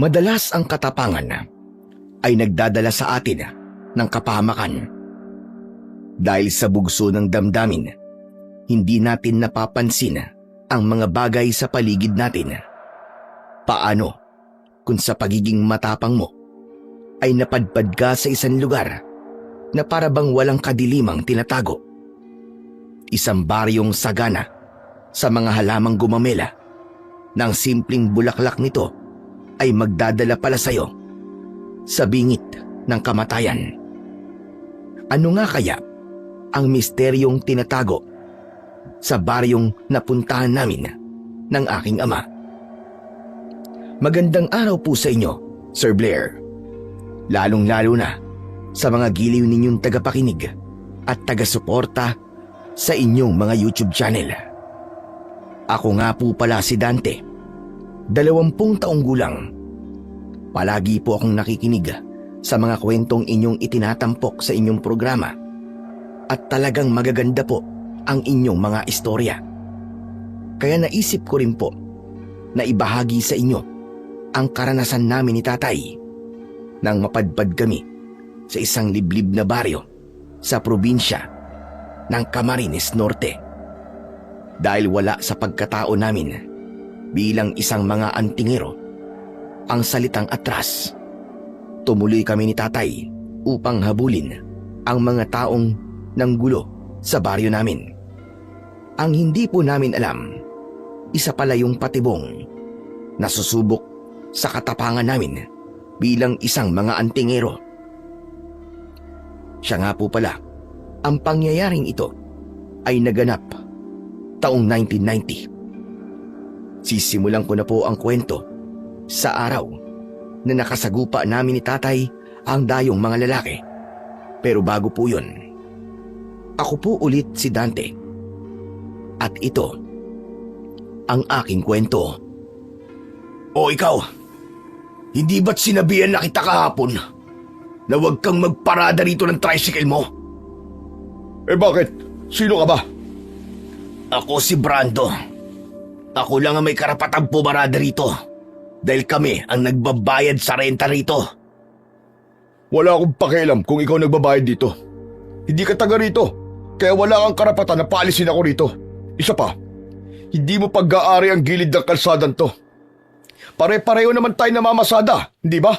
Madalas ang katapangan ay nagdadala sa atin ng kapahamakan. Dahil sa bugso ng damdamin, hindi natin napapansin ang mga bagay sa paligid natin. Paano kung sa pagiging matapang mo ay napadpad ka sa isang lugar na para bang walang kadilimang tinatago? Isang baryong sagana sa mga halamang gumamela, ng simpleng bulaklak nito ay magdadala pala sa'yo sa bingit ng kamatayan. Ano nga kaya ang misteryong tinatago sa baryong napuntahan namin ng aking ama? Magandang araw po sa inyo, Sir Blair. Lalong-lalo na sa mga giliw ninyong tagapakinig at taga-suporta sa inyong mga YouTube channel. Ako nga po pala si Dante, 20 taong gulang. Palagi po akong nakikinig sa mga kwentong inyong itinatampok sa inyong programa at talagang magaganda po ang inyong mga istorya. Kaya naisip ko rin po na ibahagi sa inyo ang karanasan namin ni tatay nang mapadpad kami sa isang liblib na baryo sa probinsya ng Camarines Norte. Dahil wala sa pagkatao namin bilang isang mga antingero ang salitang atras, tumuloy kami ni tatay upang habulin ang mga taong nanggulo sa baryo namin. Ang hindi po namin alam, isa pala yung patibong na susubok sa katapangan namin bilang isang mga antingero. Siya nga po pala, ang pangyayaring ito ay naganap taong 1990. Sisimulan ko na po ang kwento sa araw na nakasagupa namin ni tatay ang dayong mga lalaki. Pero bago po yun, ako po ulit si Dante. At ito ang aking kwento. O ikaw, hindi ba't sinabihan na kita kahapon na huwag kang magparada rito ng tricycle mo? Eh bakit? Sino ka ba? Ako si Brando. Ako lang ang may karapatang pumarada rito dahil kami ang nagbabayad sa renta rito. Wala akong pakialam kung ikaw nagbabayad dito. Hindi ka taga rito, kaya wala kang karapatan na paalisin ako rito. Isa pa, hindi mo pag-aari ang gilid ng kalsadang to. Pare-pareho naman tayo namamasada, hindi ba?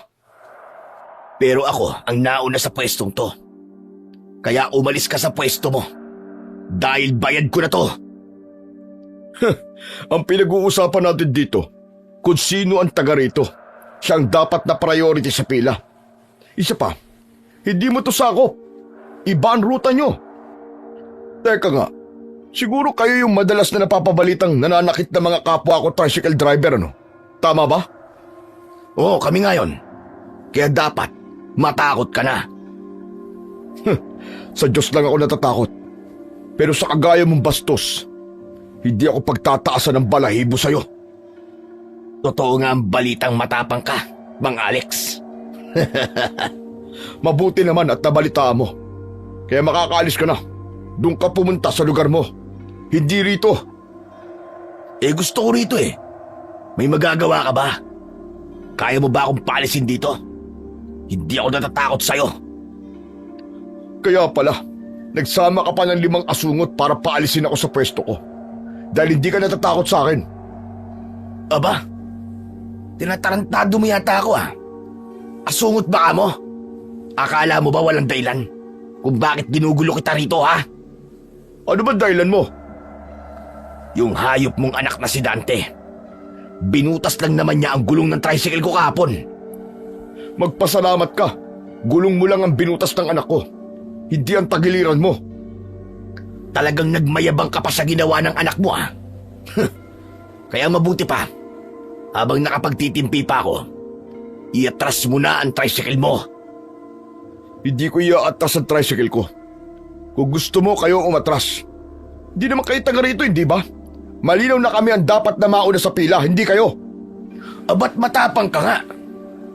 Pero ako ang nauna sa pwestong to. Kaya umalis ka sa pwesto mo. Dahil bayad ko na to. Ang pinag-uusapan natin dito, kung sino ang taga rito, siyang dapat na priority sa pila. Isa pa, hindi mo to sakop. Iba ang ruta nyo. Teka nga, siguro kayo yung madalas na napapabalitang nananakit na mga kapwa ko tricycle driver, ano? Tama ba? Oo, kami ngayon. Kaya dapat matakot ka na. Sa Diyos lang ako natatakot. Pero sa kagaya mong bastos, hindi ako pagtataasan ng balahibo sa'yo. Totoo nga ang balitang matapang ka, Mang Alex. Mabuti naman at nabalitaan mo. Kaya makakaalis ka na. Doon ka pumunta sa lugar mo. Hindi rito. Gusto ko rito eh. May magagawa ka ba? Kaya mo ba akong paalisin dito? Hindi ako natatakot sa'yo. Kaya pala, nagsama ka pa ng 5 asungot para paalisin ako sa pwesto ko. Dahil hindi ka natatakot sa akin. Aba, tinatarantado mo yata ako ah. Asungot ba ka mo? Akala mo ba walang dahilan kung bakit ginugulo kita rito ha? Ano ba dahilan mo? Yung hayop mong anak na si Dante. Binutas lang naman niya ang gulong ng tricycle ko kahapon. Magpasalamat ka. Gulong mo lang ang binutas ng anak ko. Hindi ang tagiliran mo. Talagang nagmayabang ka pa sa ginawa ng anak mo ah. Kaya mabuti pa. Habang nakapagtitimpi pa ako, iatras mo na ang tricycle mo. Hindi ko iaatras ang tricycle ko. Kung gusto mo, kayo umatras. Hindi naman kayo taga rito, hindi ba? Malinaw na kami ang dapat na mauna sa pila, hindi kayo. Ba't matapang ka nga?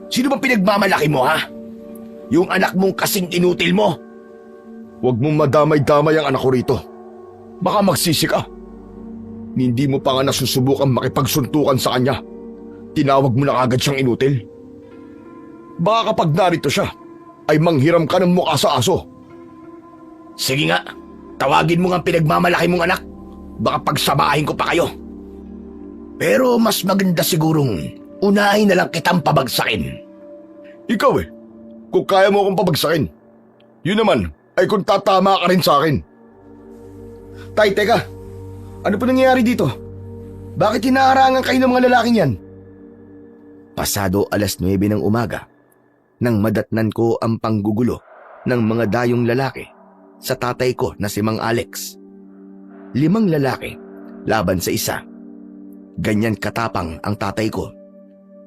Sino ba pinagmamalaki mo ha? Yung anak mong kasing inutil mo? Huwag mong madamay-damay ang anak ko rito. Baka magsisi ka. Hindi mo pa nga nasusubukan makipagsuntukan sa kanya. Tinawag mo na agad siyang inutil. Baka kapag narito siya, ay manghiram ka ng mukha sa aso. Sige nga, tawagin mo nga ang pinagmamalaki mong anak. Baka pagsamahin ko pa kayo. Pero mas maganda sigurong unahin na lang kitang pabagsakin. Ikaw kung kaya mo akong pabagsakin. Yun naman ay kung tatama ka rin sa akin. Tay, teka. Ano pa nangyayari dito? Bakit hinaharangan kayo ng mga lalaking yan? Pasado 9:00 ng umaga, nang madatnan ko ang panggugulo ng mga dayong lalaki sa tatay ko na si Mang Alex. 5 lalaki laban sa isa. Ganyan katapang ang tatay ko.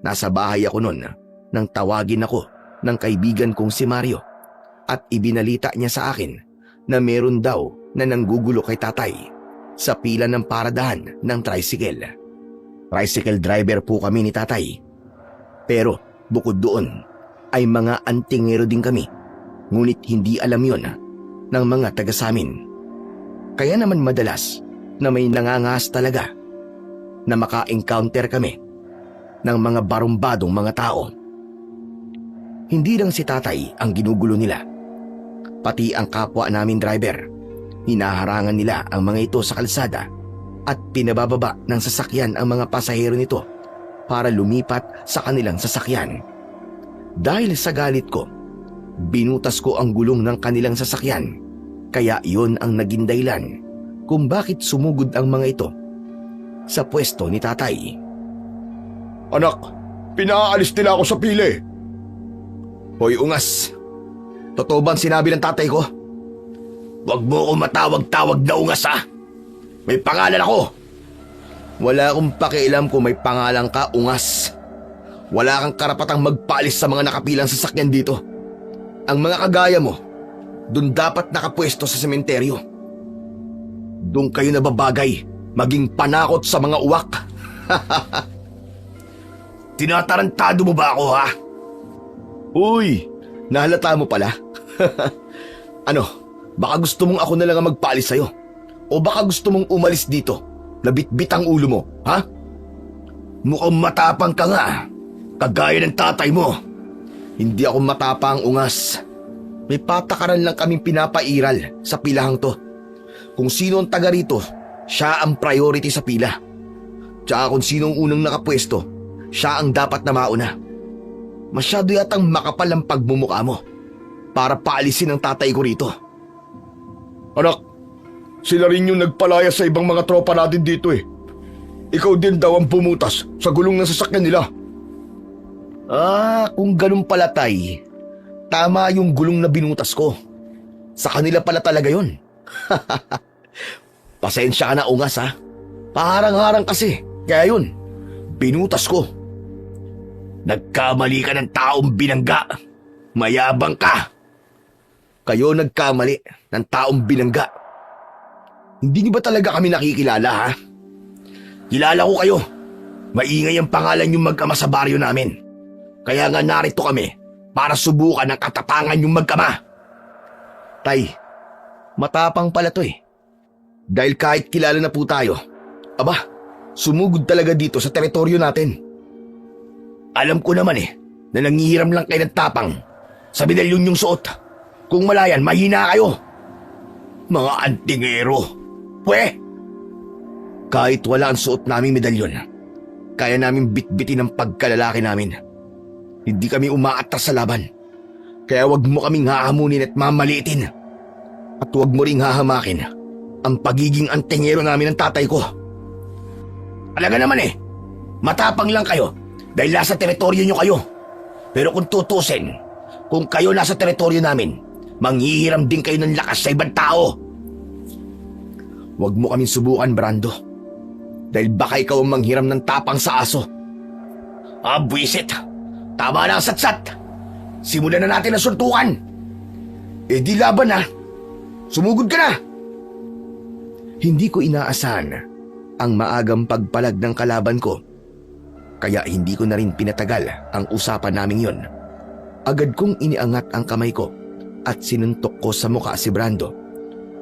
Nasa bahay ako noon nang tawagin ako ng kaibigan kong si Mario at ibinalita niya sa akin na meron daw na nanggugulo kay tatay sa pila ng paradahan ng tricycle. Tricycle driver po kami ni tatay. Pero bukod doon ay mga antingero din kami, ngunit hindi alam yon ng mga taga samin. Kaya naman madalas na may nangangas talaga na maka-encounter kami ng mga barumbadong mga tao. Hindi lang si tatay ang ginugulo nila, pati ang kapwa namin driver. Hinaharangan nila ang mga ito sa kalsada at pinabababa ng sasakyan ang mga pasahero nito para lumipat sa kanilang sasakyan. Dahil sa galit ko, binutas ko ang gulong ng kanilang sasakyan, kaya iyon ang naging dahilan kung bakit sumugod ang mga ito sa pwesto ni tatay. Anak, pinaalis nila ako sa pila. Hoy ungas, totoo bang sinabi ng tatay ko? Huwag mo akong matawag-tawag na ungas ha. May pangalan ako. Wala akong pakialam kung may pangalan ka, ungas. Wala kang karapatang magpaalis sa mga nakapilang sasakyan dito. Ang mga kagaya mo, dun dapat nakapwesto sa sementeryo. Doon kayo nababagay, maging panakot sa mga uwak. Tinatarantado mo ba ako ha? Uy, nahalata mo pala. Ano, baka gusto mong ako na lang ang magpaalis sa'yo? O baka gusto mong umalis dito, nabitbit ang ulo mo, ha? Mukhang matapang ka nga, kagaya ng tatay mo. Hindi ako matapang, ungas. May patakaran lang kaming pinapairal sa pilahang to. Kung sino ang taga rito, siya ang priority sa pila. Tsaka kung sino ang unang nakapwesto, siya ang dapat na mauna. Masyado yatang makapal ang pagmumukha mo para paalisin ang tatay ko rito. Anak, sila rin yung nagpalaya sa ibang mga tropa natin dito eh. Ikaw din daw ang bumutas sa gulong ng sasakyan nila. Kung ganun pala tay, tama yung gulong na binutas ko. Sa kanila pala talaga yun. Pasensya ka na ungas ha. Paharang-harang kasi, kaya yun, binutas ko. Nagkamali ka ng taong binangga. Mayabang ka. Kayo nagkamali ng taong binangga. Hindi niyo ba talaga kami nakikilala ha? Kilala ko kayo. Maingay ang pangalan yung mag-ama sa baryo namin. Kaya nga narito kami para subukan ang katapangan yung mag-ama. Tay, matapang pala to eh. Dahil kahit kilala na po tayo, aba, sumugod talaga dito sa teritoryo natin. Alam ko naman na nangihiram lang kayo ng tapang sa medalyon yung suot. Kung malayan, mahina kayo. Mga antingero. Pwe! Kahit wala ang suot naming medalyon, kaya namin bitbitin ang pagkalalaki namin. Hindi kami umaatras sa laban. Kaya wag mo kaming hahamunin at mamaliitin. At wag mo ring hahamakin ang pagiging antingero namin ng tatay ko. Alaga naman matapang lang kayo dahil nasa teritoryo nyo kayo. Pero kung tutusin, kung kayo nasa teritoryo namin, manghihiram din kayo ng lakas sa ibang tao. Huwag mo kaming subukan, Brando. Dahil baka ikaw ang manghiram ng tapang sa aso. Buwisit. Tama na ang satsat. Simulan na natin ang suntukan. Di laban na. Sumugod ka na. Hindi ko inaasahan ang maagang pagpalag ng kalaban ko. Kaya hindi ko na rin pinatagal ang usapan naming yon. Agad kong iniangat ang kamay ko at sinuntok ko sa mukha si Brando.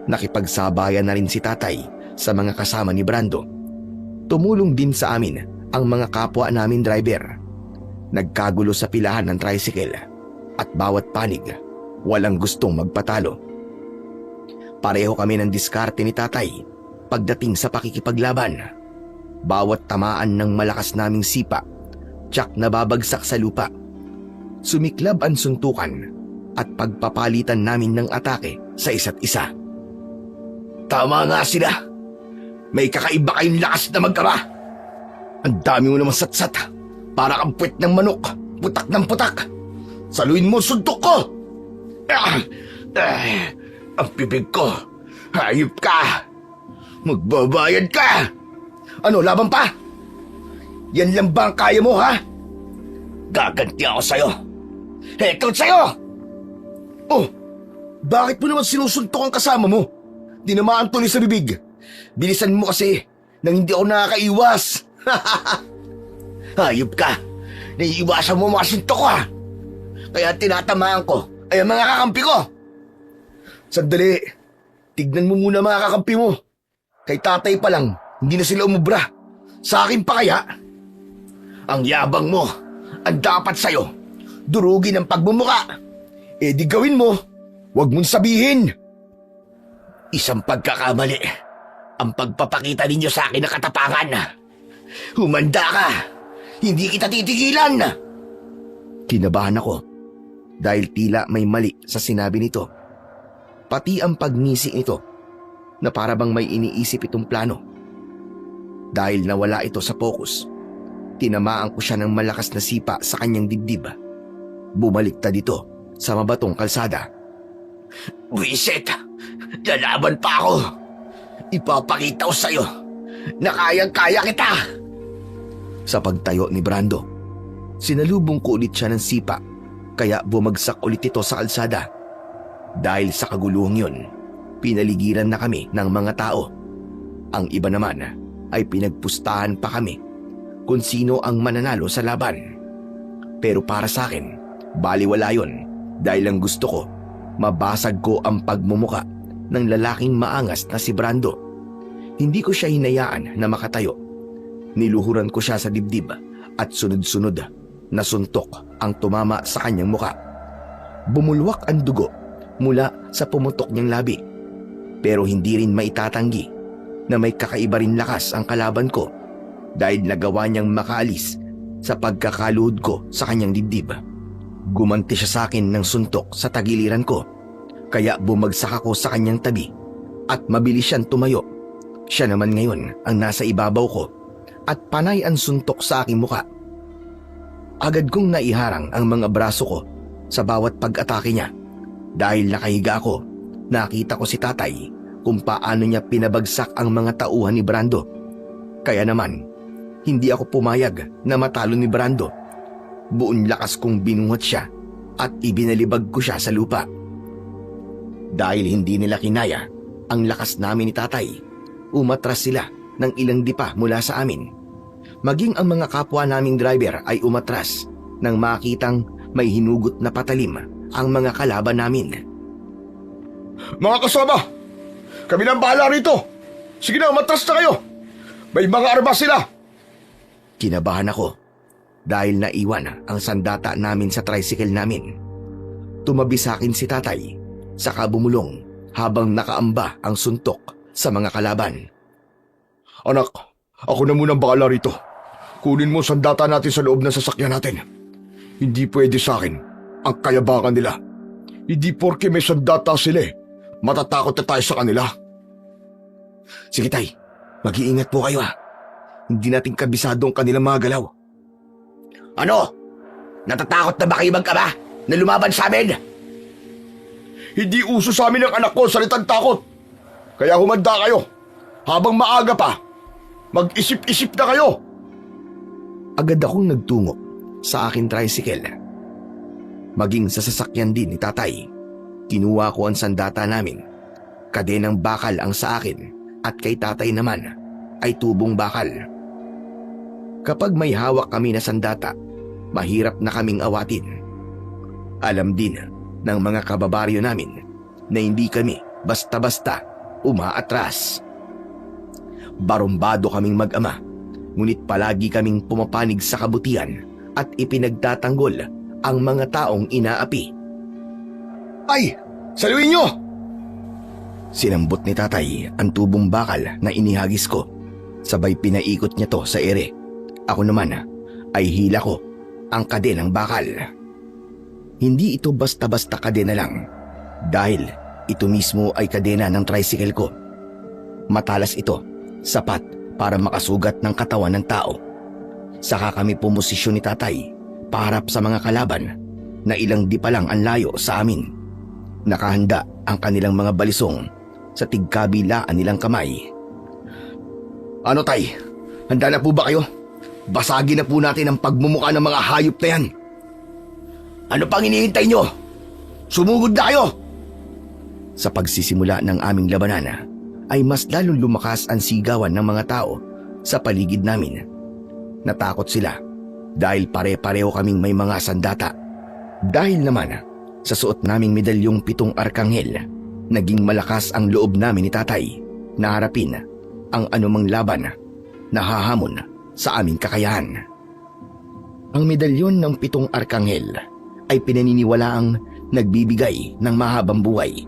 Nakipagsabayan na rin si tatay sa mga kasama ni Brando. Tumulong din sa amin ang mga kapwa namin driver. Nagkagulo sa pilahan ng tricycle at bawat panig walang gustong magpatalo. Pareho kami ng diskarte ni tatay pagdating sa pakikipaglaban. Bawat tamaan ng malakas naming sipa, tiyak na babagsak sa lupa. Sumiklab ang suntukan at pagpapalitan namin ng atake sa isa't isa. Tama nga sila. May kakaiba kayong lakas na magkama. Ang dami mo naman satsat. Para kang puwet ng manok. Putak ng putak. Saluin mo suntok ko. Ang bibig ko. Hayop ka. Magbabayad ka. Ano, laban pa? Yan lang ba ang kaya mo, ha? Gaganti ako sa'yo. Heto sa'yo! Oh, bakit mo naman sinusuntok ang kasama mo? Dinamaan tuloy sa bibig. Bilisan mo kasi nang hindi ako nakakaiwas. Hayop ka. Naiiwasan mo mga suntok ko, ha? Kaya tinatamaan ko ay ang mga kakampi ko. Sandali. Tignan mo muna mga kakampi mo. Kay tatay pa lang, hindi na sila umubra. Sa akin pa kaya? Ang yabang mo, ang dapat sa'yo, durugin ang pagmumuka. Eh di gawin mo, huwag mong sabihin. Isang pagkakamali, ang pagpapakita ninyo sa akin ng katapangan. Humanda ka, hindi kita titigilan. Kinabahan ako dahil tila may mali sa sinabi nito. Pati ang pagngisi nito na para bang may iniisip itong plano. Dahil nawala ito sa focus, tinamaan ko siya ng malakas na sipa sa kanyang dibdib. Bumaliktad dito sa mabatong kalsada. Wisit! Lalaban pa ako! Ipapakita ko sa'yo na kayang-kaya kita! Sa pagtayo ni Brando, sinalubong ko ulit siya ng sipa kaya bumagsak ulit ito sa kalsada. Dahil sa kaguluhang yun, pinaligiran na kami ng mga tao. Ang iba naman ay pinagpustahan pa kami kung sino ang mananalo sa laban. Pero para sa akin, baliwala yun dahil ang gusto ko, mabasag ko ang pagmumuka ng lalaking maangas na si Brando. Hindi ko siya hinayaan na makatayo. Niluhuran ko siya sa dibdib at sunod-sunod na suntok ang tumama sa kanyang muka. Bumulwak ang dugo mula sa pumutok niyang labi. Pero hindi rin maitatanggi na may kakaiba rin lakas ang kalaban ko dahil nagawa niyang makaalis sa pagkakaluhod ko sa kanyang dibdib. Gumanti siya sa akin ng suntok sa tagiliran ko, kaya bumagsak ako sa kanyang tabi at mabilis siyang tumayo. Siya naman ngayon ang nasa ibabaw ko at panay ang suntok sa aking muka. Agad kong naiharang ang mga braso ko sa bawat pag-atake niya. Dahil nakahiga ako, nakita ko si tatay kung paano niya pinabagsak ang mga tauhan ni Brando. Kaya naman, hindi ako pumayag na matalo ni Brando. Buong lakas kong binuhat siya at ibinalibag ko siya sa lupa. Dahil hindi nila kinaya ang lakas namin ni tatay, umatras sila ng ilang dipa mula sa amin. Maging ang mga kapwa naming driver ay umatras nang makitang may hinugot na patalim ang mga kalaban namin. Mga kasama, kami na ang bahala rito. Sige na, umatras na kayo. May mga armas sila. Kinabahan ako dahil naiwan ang sandata namin sa tricycle namin. Tumabi sa akin si tatay, saka bumulong habang nakaamba ang suntok sa mga kalaban. Anak, ako na munang bahala rito. Kunin mo sandata natin sa loob ng sasakyan natin. Hindi pwede sa akin ang kayabangan nila. Hindi porke may sandata sila matatakot na tayo sa kanila. Sige tay, mag-iingat po kayo ha. Hindi natin kabisado ang kanilang mga galaw. Ano? Natatakot na ba kayo magkama na lumaban sa amin? Hindi uso sa amin ng anak ko salitang takot. Kaya humanda kayo. Habang maaga pa, mag-isip-isip na kayo. Agad akong nagtungo sa aking tricycle. Maging sa sasakyan din ni tatay, kinuha ko ang sandata namin. Kadenang bakal ang sa akin at kay tatay naman ay tubong bakal. Kapag may hawak kami na sandata, mahirap na kaming awatin. Alam din ng mga kababaryo namin na hindi kami basta-basta umaatras. Barumbado kaming mag-ama, ngunit palagi kaming pumapanig sa kabutihan at ipinagtatanggol ang mga taong inaapi. Ay! Saluhin nyo! Sinambot ni tatay ang tubong bakal na inihagis ko. Sabay pinaikot niya to sa ere. Ako naman ay hila ko ang kadenang bakal. Hindi ito basta-basta kadena lang, dahil ito mismo ay kadena ng tricycle ko. Matalas ito, sapat para makasugat ng katawan ng tao. Saka kami pumosisyon ni tatay paharap sa mga kalaban na ilang di pa lang ang layo sa amin. Nakahanda ang kanilang mga balisong sa tigkabilaan nilang kamay. Ano tay? Handa na po ba kayo? Basagin na po natin ang pagmumukha ng mga hayop na yan. Ano pang hinihintay nyo? Sumugod na kayo! Sa pagsisimula ng aming labanan ay mas lalong lumakas ang sigawan ng mga tao sa paligid namin. Natakot sila dahil pare-pareho kaming may mga sandata. Dahil naman sa suot naming medalyong 7 arkanghel, naging malakas ang loob namin ni tatay na harapin ang anumang laban na hahamon sa aming kakayahan. Ang medalyon ng 7 arkanghel ay pinaniniwalaang nagbibigay ng mahabang buhay.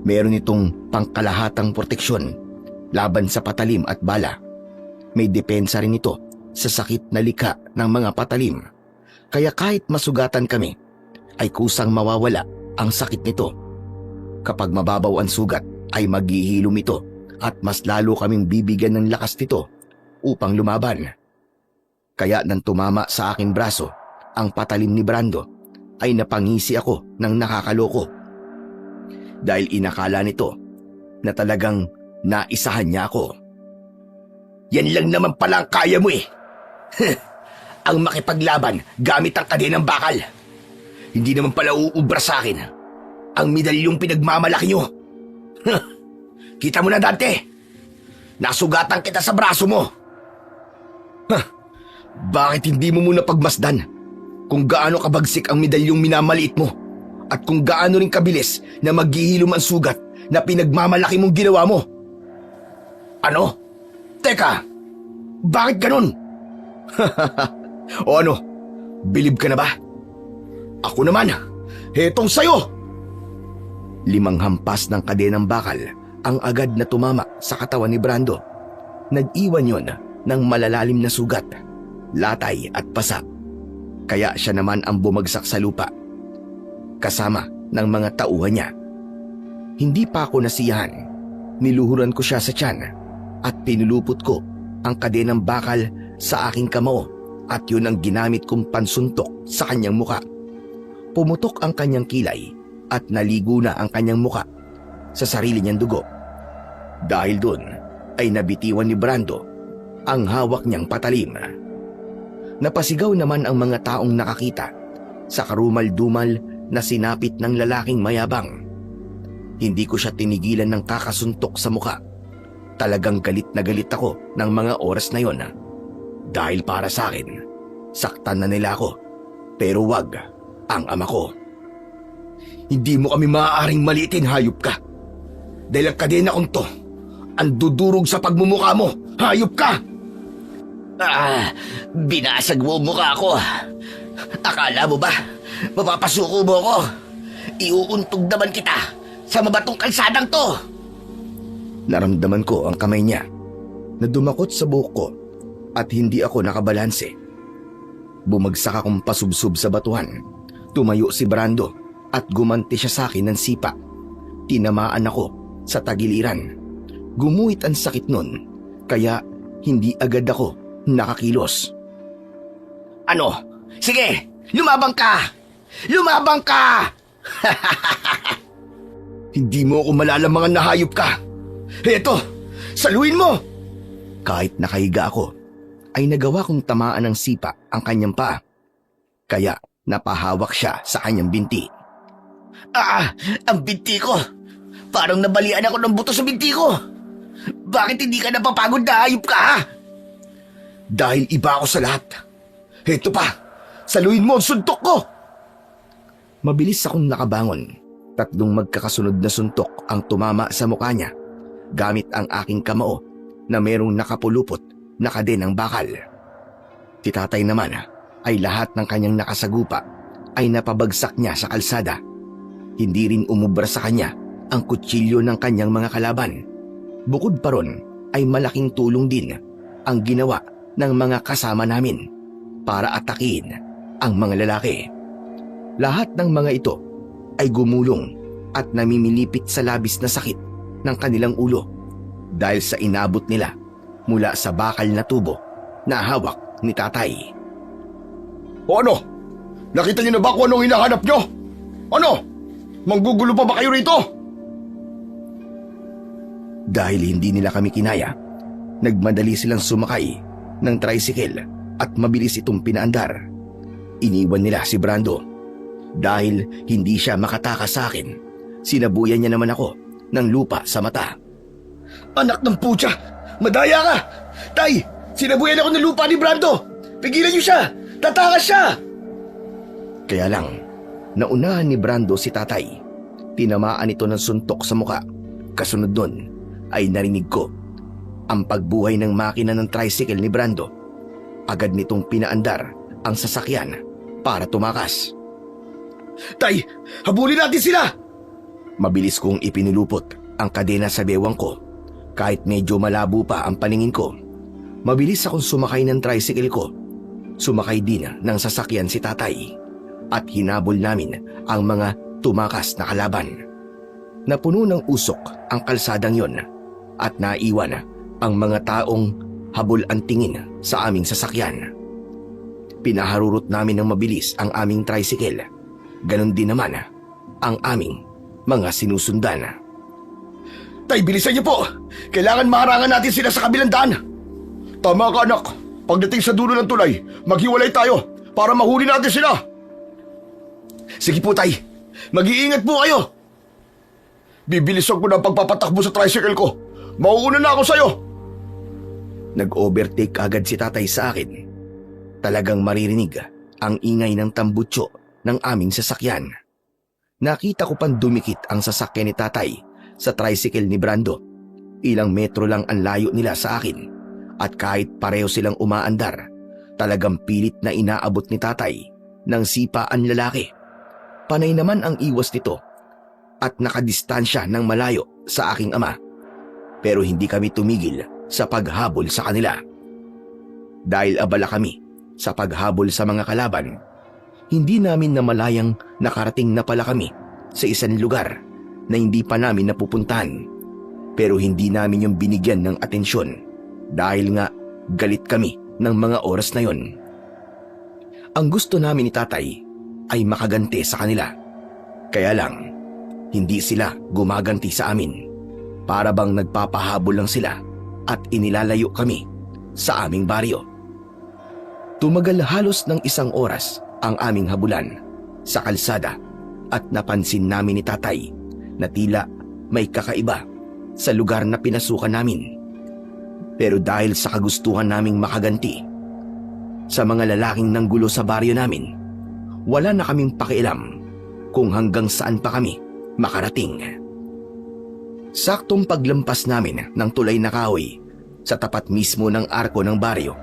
Meron itong pangkalahatang proteksyon laban sa patalim at bala. May depensa rin ito sa sakit na likha ng mga patalim. Kaya kahit masugatan kami, ay kusang mawawala ang sakit nito. Kapag mababaw ang sugat, ay maghihilom ito at mas lalo kaming bibigyan ng lakas nito upang lumaban. Kaya nang tumama sa aking braso ang patalim ni Brando, ay napangisi ako ng nakakaloko. Dahil inakala nito na talagang naisahan niya ako. Yan lang naman pala ang kaya mo eh. Ang makipaglaban gamit ang kadenang bakal. Hindi naman pala uubra sa akin ang medalyong pinagmamalaki nyo. Kita mo na, Dante. Nasugatan kita sa braso mo. Bakit hindi mo muna pagmasdan kung gaano kabagsik ang medalyong minamaliit mo at kung gaano rin kabilis na maghihilom ang sugat na pinagmamalaki mong ginawa mo? Ano? Teka, bakit ganun? O ano, bilib ka na ba? Ako naman, hetong sayo! 5 hampas ng kadenang bakal ang agad na tumama sa katawan ni Brando. Nag-iwan yon ng malalalim na sugat, latay at pasa. Kaya siya naman ang bumagsak sa lupa, kasama ng mga tauhan niya. Hindi pa ako nasiyahan. Niluhuran ko siya sa tiyan at pinulupot ko ang kadenang bakal sa aking kamao at yun ang ginamit kong pansuntok sa kanyang muka. Pumutok ang kanyang kilay at naligo na ang kanyang muka sa sarili niyang dugo. Dahil doon ay nabitiwan ni Brando ang hawak niyang patalim. Napasigaw naman ang mga taong nakakita sa karumal-dumal na sinapit ng lalaking mayabang. Hindi ko siya tinigilan ng kakasuntok sa muka. Talagang galit na galit ako ng mga oras na yon. Dahil para sa akin, saktan na nila ako, pero wag ang ama ko. Hindi mo kami maaaring maliitin, hayop ka. Dahil ang kadena kong to, ang dudurog sa pagmumukha mo, hayop ka! Binasag mo mukha ko. Akala mo ba, mapapasuko mo ko? Iuuntog naman kita sa mabatong kalsadang to. Naramdaman ko ang kamay niya na dumakot sa buhok ko at hindi ako nakabalanse. Bumagsak akong pasubsob sa batuhan. Tumayo si Brando at gumanti siya sa akin ng sipa. Tinamaan ako sa tagiliran. Gumuhit ang sakit nun, kaya hindi agad ako nakakilos. Ano? Sige, lumabang ka! Lumabang ka! Hindi mo ako malalamangan na hayop ka. Eto, saluhin mo! Kahit nakahiga ako, ay nagawa kong tamaan ng sipa ang kanyang paa. Kaya napahawak siya sa kanyang binti. Ang binti ko! Parang nabalian ako ng buto sa binti ko! Bakit hindi ka napapagod na hayop ka, ha? Dahil iba ako sa lahat. Heto pa, saluhin mo ang suntok ko! Mabilis akong nakabangon. 3 magkakasunod na suntok ang tumama sa mukha niya gamit ang aking kamao na merong nakapulupot na kadenang bakal. Si tatay naman ay lahat ng kanyang nakasagupa ay napabagsak niya sa kalsada. Hindi rin umubra sa kanya ang kutsilyo ng kanyang mga kalaban. Bukod pa ron ay malaking tulong din ang ginawa ng mga kasama namin para atakihin ang mga lalaki. Lahat ng mga ito ay gumulong at namimilipit sa labis na sakit ng kanilang ulo dahil sa inabot nila mula sa bakal na tubo na hawak ni tatay. O ano? Nakita niyo na ba kung anong hinahanap niyo? Ano? Manggugulo pa ba kayo rito? Dahil hindi nila kami kinaya, nagmadali silang sumakay ng tricycle at mabilis itong pinaandar. Iniwan nila si Brando. Dahil hindi siya makatakas sa akin, sinabuyan niya naman ako ng lupa sa mata. Anak ng putya! Madaya ka! Tay! Sinabuyan ako ng lupa ni Brando! Pigilan niyo siya! Tatakas siya! Kaya lang, naunahan ni Brando si tatay. Tinamaan ito ng suntok sa muka. Kasunod nun ay narinig ko ang pagbuhay ng makina ng tricycle ni Brando. Agad nitong pinaandar ang sasakyan para tumakas. Tay! Habulin natin sila! Mabilis kong ipinulupot ang kadena sa bewang ko. Kahit medyo malabo pa ang paningin ko, mabilis akong sumakay ng tricycle ko. Sumakay din ng sasakyan si tatay at hinabol namin ang mga tumakas na kalaban. Napuno ng usok ang kalsadang yon at naiwan ang mga taong habol ang tingin sa aming sasakyan. Pinaharurot namin ng mabilis ang aming tricycle. Ganon din naman ang aming mga sinusundan. Tay, bilisan niyo po! Kailangan maharangan natin sila sa kabilang daan! Tama ka, anak. Pagdating sa dulo ng tulay, maghiwalay tayo para mahuli natin sila! Sige po, Tay. Mag-iingat po kayo! Bibilisan ko na ang pagpapatakbo sa tricycle ko. Mauuna na ako sa'yo! Nag-overtake agad si tatay sa akin. Talagang maririnig ang ingay ng tambutso ng aming sasakyan. Nakita ko pang dumikit ang sasakyan ni tatay sa tricycle ni Brando. Ilang metro lang ang layo nila sa akin at kahit pareho silang umaandar, talagang pilit na inaabot ni tatay ng sipa ang lalaki. Panay naman ang iwas nito at nakadistansya ng malayo sa aking ama. Pero hindi kami tumigil sa paghabol sa kanila. Dahil abala kami sa paghabol sa mga kalaban, hindi namin namalayang nakarating na pala kami sa isang lugar na hindi pa namin napupuntahan. Pero hindi namin yung binigyan ng atensyon dahil nga galit kami ng mga oras na yon. Ang gusto namin ni tatay ay makaganti sa kanila. Kaya lang, hindi sila gumaganti sa amin. Para bang nagpapahabol lang sila at inilalayo kami sa aming baryo. Tumagal halos ng 1 oras ang aming habulan sa kalsada at napansin namin ni tatay na tila may kakaiba sa lugar na pinasukan namin. Pero dahil sa kagustuhan naming makaganti sa mga lalaking nanggulo sa baryo namin, wala na kaming pakialam kung hanggang saan pa kami makarating. Saktong paglampas namin ng tulay na kahoy sa tapat mismo ng arko ng baryo,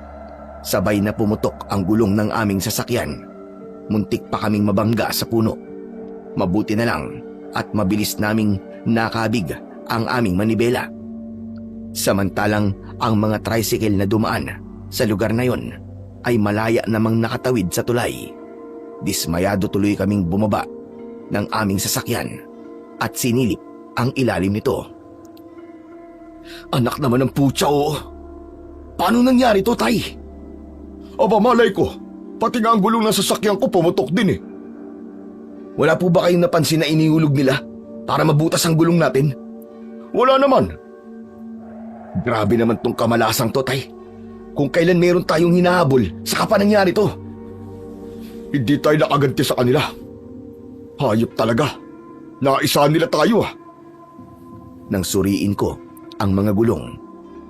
sabay na pumutok ang gulong ng aming sasakyan. Muntik pa kaming mabangga sa puno. Mabuti na lang at mabilis naming nakabig ang aming manibela. Samantalang ang mga tricycle na dumaan sa lugar na yon ay malaya namang nakatawid sa tulay. Dismayado tuloy kaming bumaba ng aming sasakyan at sinilip ang ilalim nito. Anak naman ng putya, oh! Paano nangyari to, Tay? Aba, malay ko. Pati nga ang gulong ng sasakyan ko pumutok din eh. Wala po ba kayong napansin na inihulog nila para mabutas ang gulong natin? Wala naman. Grabe naman tong kamalasang to, Tay. Kung kailan meron tayong hinahabol, saka pa nangyari to. Hindi tayo nakaganti sa kanila. Hayop talaga. Naisahan nila tayo ah. Nang suriin ko ang mga gulong,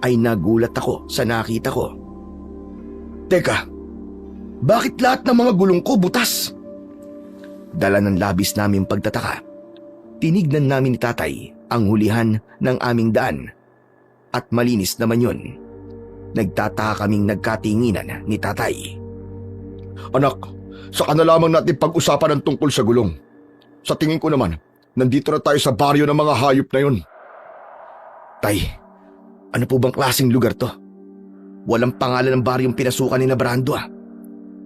ay nagulat ako sa nakita ko. Teka, bakit lahat ng mga gulong ko butas? Dala ng labis naming pagtataka, tinignan namin ni tatay ang hulihan ng aming daan at malinis naman yun. Nagtataka kaming nagkatinginan ni tatay. Anak, saka na lamang natin pag-usapan ang tungkol sa gulong. Sa tingin ko naman, nandito na tayo sa baryo ng mga hayop na yun. Tay, ano po bang klaseng lugar to? Walang pangalan ng baryong pinasukan ni na Brando ah.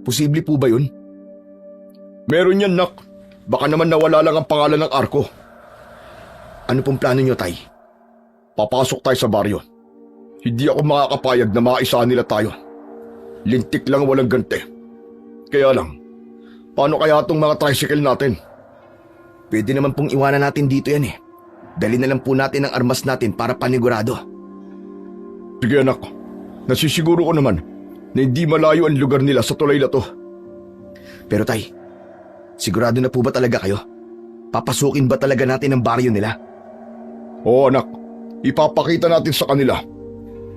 Posible po ba yun? Meron yan, nak. Baka naman nawala lang ang pangalan ng arko. Ano pong plano nyo, Tay? Papasok tayo sa baryo. Hindi ako makakapayag na maisahan nila tayo. Lintik lang walang ganti. Kaya lang, paano kaya itong mga tricycle natin? Pwede naman pong iwanan natin dito yan eh. Dali na lang po natin ang armas natin para panigurado. Sige anak, nasisiguro ko naman na hindi malayo ang lugar nila sa tulay na to. Pero Tay, sigurado na po ba talaga kayo? Papasukin ba talaga natin ang baryo nila? Oo anak, ipapakita natin sa kanila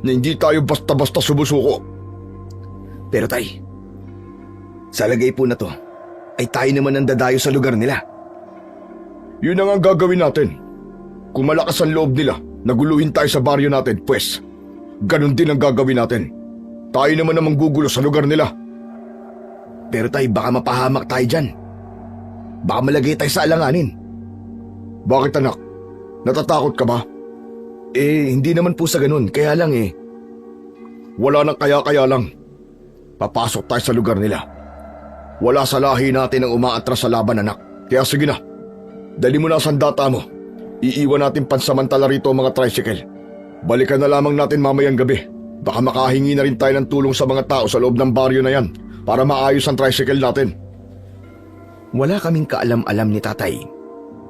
na hindi tayo basta-basta sumusuko. Pero Tay, sa lagay po na to, ay tayo naman ang dadayo sa lugar nila. Yun ang gagawin natin. Kung malakas ang loob nila, naguluhin tayo sa baryo natin, pues, ganun din ang gagawin natin. Tayo naman ang manggugulo sa lugar nila. Pero Tay, baka mapahamak tayo dyan. Baka malagay tayo sa alanganin. Bakit anak? Natatakot ka ba? Hindi naman po sa ganun, kaya lang Wala nang kaya-kaya lang. Papasok tayo sa lugar nila. Wala sa lahi natin ang umaatras sa laban, anak. Kaya sige na, dali mo na ang sandata mo. Iiwan natin pansamantala rito ang mga tricycle. Balikan na lamang natin mamayang gabi. Baka makahingi na rin tayo ng tulong sa mga tao sa loob ng baryo na yan para maayos ang tricycle natin. wala kaming kaalam-alam ni Tatay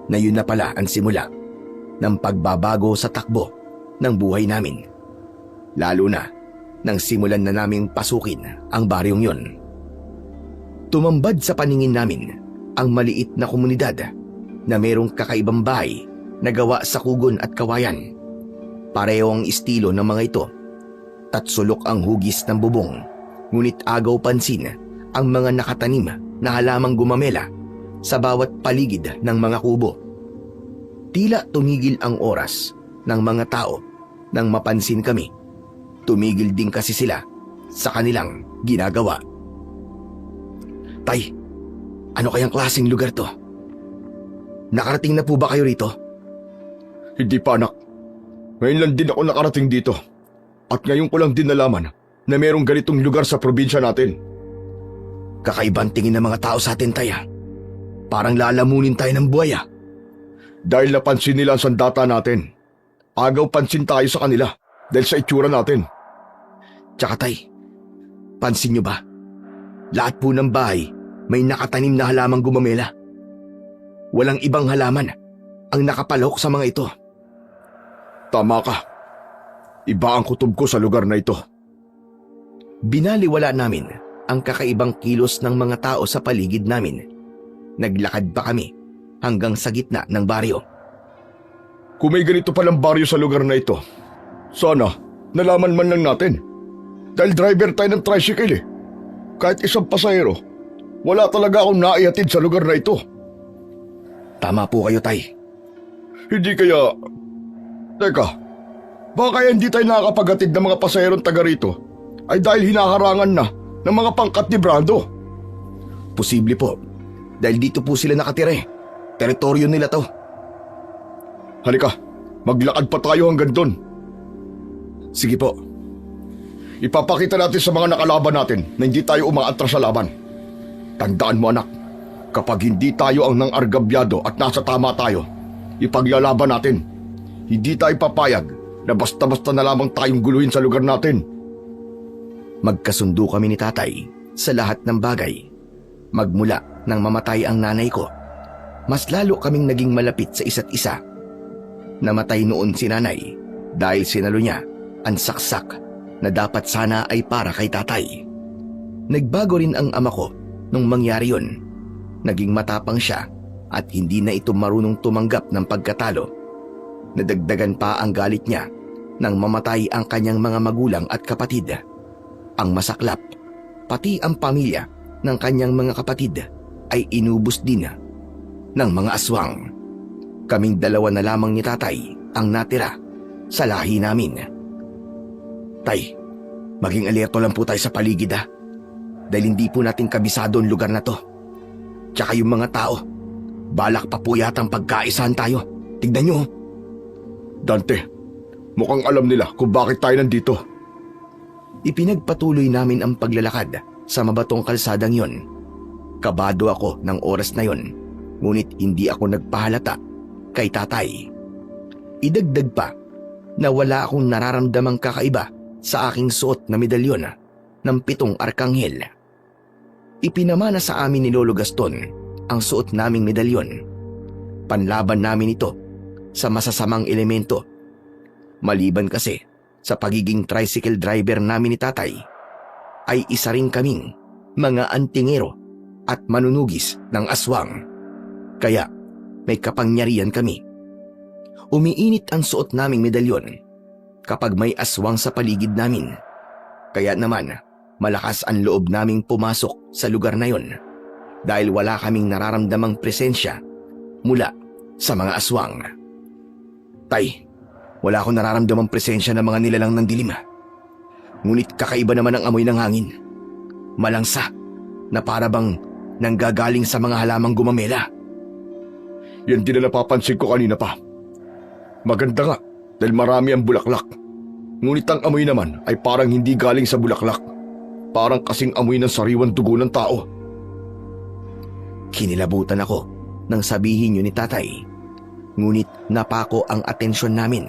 na yun na pala ang simula ng pagbabago sa takbo ng buhay namin. Lalo na nang simulan na naming pasukin ang baryong yun. Tumambad sa paningin namin ang maliit na komunidad na merong kakaibang bahay na gawa sa kugon at kawayan. Pareho ang estilo ng mga ito. Tatsulok ang hugis ng bubong, ngunit agaw pansin ang mga nakatanim na halamang gumamela sa bawat paligid ng mga kubo. Tila tumigil ang oras ng mga tao nang mapansin kami. Tumigil din kasi sila sa kanilang ginagawa. Tay, ano kayang klaseng lugar to? Nakarating na po ba kayo rito? Hindi pa anak. Ngayon lang din ako nakarating dito. At ngayon ko lang din nalaman na merong ganitong lugar sa probinsya natin. Kakaibang tingin ng mga tao sa atin, Tay. Parang lalamunin tayo ng buhaya. Dahil napansin nila ang sandata natin. Agaw pansin tayo sa kanila dahil sa itsura natin. Tsaka Tay, pansin nyo ba? Lahat po ng bahay may nakatanim na halamang gumamela. Walang ibang halaman ang nakapalok sa mga ito. Tama ka. Iba ang kutob ko sa lugar na ito. Binaliwala namin ang kakaibang kilos ng mga tao sa paligid namin. Naglakad pa kami hanggang sa gitna ng baryo. Kung may ganito palang baryo sa lugar na ito, sana nalaman man lang natin. Dahil driver tayo ng tricycle eh. Kahit isang pasahero, wala talaga akong naihatid sa lugar na ito. Tama po kayo, Tay. Hindi kaya... Teka, baka kaya hindi tayo nakakapaghatid ng mga pasaherong taga rito ay dahil hinaharangan na ng mga pangkat ni Brando. Posible po, dahil dito po sila nakatira eh. Teritoryo nila to. Halika, maglakad pa tayo hanggang doon. Sige po. Ipapakita natin sa mga nakalaban natin na hindi tayo umaatras sa laban. Tandaan mo anak, kapag hindi tayo ang nang-argabyado at nasa tama tayo, ipaglalaban natin. Hindi tayo papayag na basta-basta na lamang tayong guluhin sa lugar natin. Magkasundo kami ni Tatay sa lahat ng bagay. Magmula nang mamatay ang nanay ko, mas lalo kaming naging malapit sa isa't isa. Namatay noon si nanay dahil sinalo niya ang saksak na dapat sana ay para kay Tatay. Nagbago rin ang ama ko nung mangyari yun. Naging matapang siya at hindi na ito marunong tumanggap ng pagkatalo. Nadagdagan pa ang galit niya nang mamatay ang kanyang mga magulang at kapatid. Ang masaklap, pati ang pamilya ng kanyang mga kapatid ay inubos din ng mga aswang. Kaming dalawa na lamang ni Tatay ang natira sa lahi namin. Tay, maging alerto lang po tayo sa paligid . dahil hindi po natin kabisado ang lugar na to. Tsaka yung mga tao, balak pa po yatang pagkaisahan tayo. Tignan nyo. Dante, mukhang alam nila kung bakit tayo nandito. Ipinagpatuloy namin ang paglalakad sa mabatong kalsadang yon. Kabado ako ng oras na yon, ngunit hindi ako nagpahalata kay tatay. Idagdag pa na wala akong nararamdamang kakaiba sa aking suot na medalyon ng 7 arkanghel. Ipinamana sa amin ni Lolo Gaston ang suot naming medalyon. Panlaban namin ito sa masasamang elemento. Maliban kasi sa pagiging tricycle driver namin ni tatay, ay isa rin kaming mga antingero at manunugis ng aswang. Kaya may kapangyarihan kami. Umiinit ang suot naming medalyon kapag may aswang sa paligid namin. Kaya naman malakas ang loob naming pumasok sa lugar na yon dahil wala kaming nararamdamang presensya mula sa mga aswang. Tay, wala akong nararamdamang presensya ng mga nilalang ng dilim. Ngunit kakaiba naman ang amoy ng hangin. Malangsa na para bang nanggagaling sa mga halamang gumamela. Yan din na napapansin ko kanina pa. Maganda nga dahil marami ang bulaklak. Ngunit ang amoy naman ay parang hindi galing sa bulaklak. Parang kasing amoy ng sariwang dugo ng tao. Kinilabutan ako nang sabihin yun ni tatay. Ngunit napako ang atensyon namin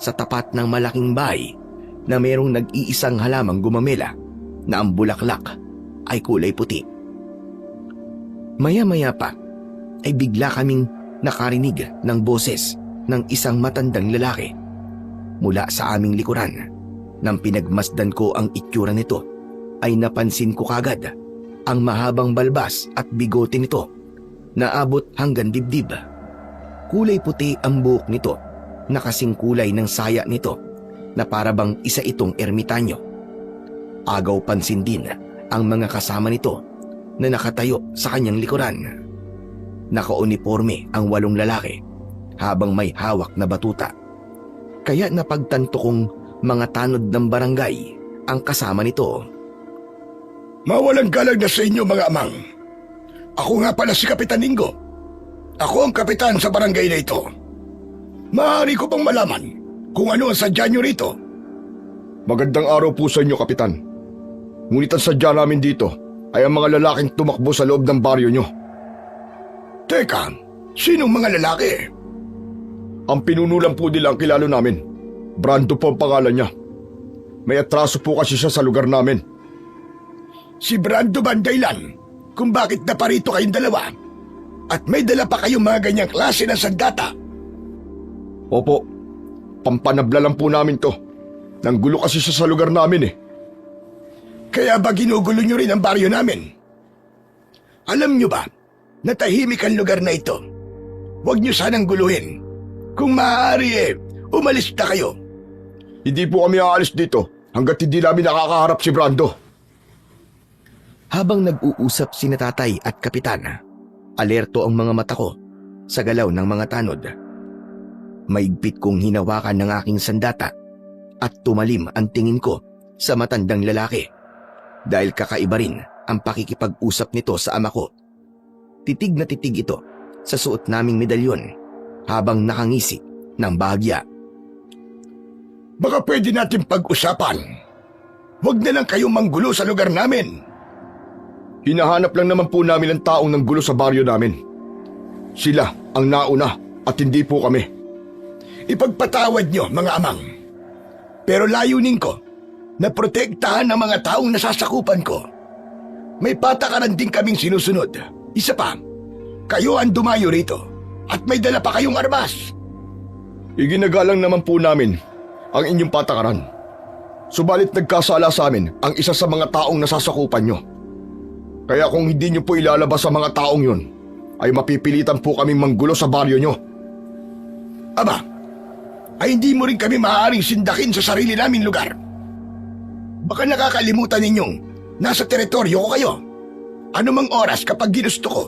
sa tapat ng malaking bahay na mayroong nag-iisang halamang gumamela na ang bulaklak ay kulay puti. Maya-maya pa ay bigla kaming nakarinig ng boses ng isang matandang lalaki mula sa aming likuran. Nang pinagmasdan ko ang itsura nito ay napansin ko kagad ang mahabang balbas at bigote nito na abot hanggang dibdib. Kulay puti ang buhok nito na kasing kulay ng saya nito na parabang isa itong ermitanyo. Agaw pansin din ang mga kasama nito na nakatayo sa kanyang likuran. Nakauniforme ang 8 lalaki habang may hawak na batuta. Kaya napagtanto kong mga tanod ng barangay ang kasama nito. Mawalang galang na sa inyo mga amang. Ako nga pala si Kapitan Ingo. Ako ang kapitan sa barangay na ito. Maaari ko bang malaman kung ano ang sadya nyo rito? Magandang araw po sa inyo, Kapitan. Ngunit ang sadya namin dito ay ang mga lalaking tumakbo sa loob ng baryo nyo. Teka, sinong mga lalaki? Ang pinunulan po nila ang kilalo namin. Brando po ang pangalan niya. May atraso po kasi siya sa lugar namin. Si Brando ba ang dahilan kung bakit naparito kayong dalawa? At may dala pa kayong mga ganyang klase ng sandata? Opo, pampanabla lang po namin to. Nanggulo kasi siya sa lugar namin eh. Kaya ba ginugulo nyo rin ang baryo namin? Alam nyo ba, na tahimik ang lugar na ito. Huwag nyo sanang guluhin. Kung maaari umalis na kayo. Hindi po kami aalis dito hanggat hindi namin nakakaharap si Brando. Habang nag-uusap si tatay at kapitan, alerto ang mga mata ko sa galaw ng mga tanod. Maigpit kong hinawakan ng aking sandata at tumalim ang tingin ko sa matandang lalaki dahil kakaiba rin ang pakikipag-usap nito sa ama ko. Titig na titig ito sa suot naming medalyon habang nakangisi ng bahagya. Baka pwede natin pag-usapan. Huwag na lang kayong manggulo sa lugar namin. Hinahanap lang naman po namin ang taong nanggulo sa baryo namin. Sila ang nauna at hindi po kami. Ipagpatawad nyo, mga amang. Pero layunin ko na protektahan ang mga taong nasasakupan ko. May patakaran din kaming sinusunod. Isa pa, kayo ang dumayo rito at may dala pa kayong armas. Iginagalang naman po namin ang inyong patakaran. Subalit nagkasala sa amin ang isa sa mga taong nasasakupan nyo. Kaya kung hindi nyo po ilalabas sa mga taong yun, ay mapipilitan po kaming manggulo sa baryo nyo. Aba, ay hindi mo rin kami maaaring sindakin sa sarili naming lugar. Baka nakakalimutan ninyong nasa teritoryo ko kayo. Anumang oras kapag ginusto ko,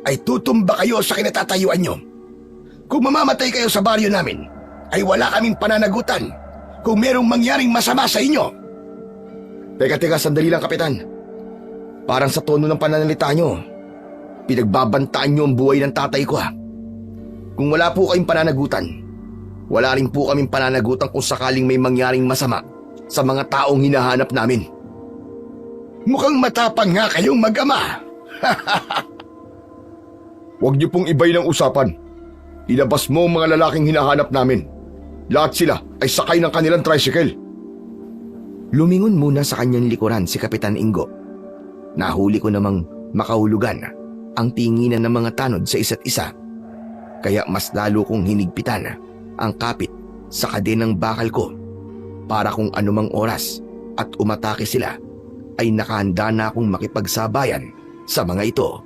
ay tutumba kayo sa kinatatayuan nyo. Kung mamamatay kayo sa baryo namin, ay wala kaming pananagutan kung merong mangyaring masama sa inyo. Teka, sandali lang, Kapitan. Parang sa tono ng pananalita nyo, pinagbabantaan nyo ang buhay ng tatay ko ha. Kung wala po kayong pananagutan, wala rin po kaming pananagutan kung sakaling may mangyaring masama sa mga taong hinahanap namin. Mukhang matapang nga kayong mag-ama. Huwag niyo pong ibay ng usapan. Ilabas mo ang mga lalaking hinahanap namin. Lahat sila ay sakay ng kanilang tricycle. Lumingon muna sa kanyang likuran si Kapitan Ingo. Nahuli ko namang makahulugan ang tinginan ng mga tanod sa isa't isa. Kaya mas lalo kong hinigpitan ang kapit sa kadenang bakal ko para kung anumang oras at umatake sila ay nakahanda na akong makipagsabayan sa mga ito.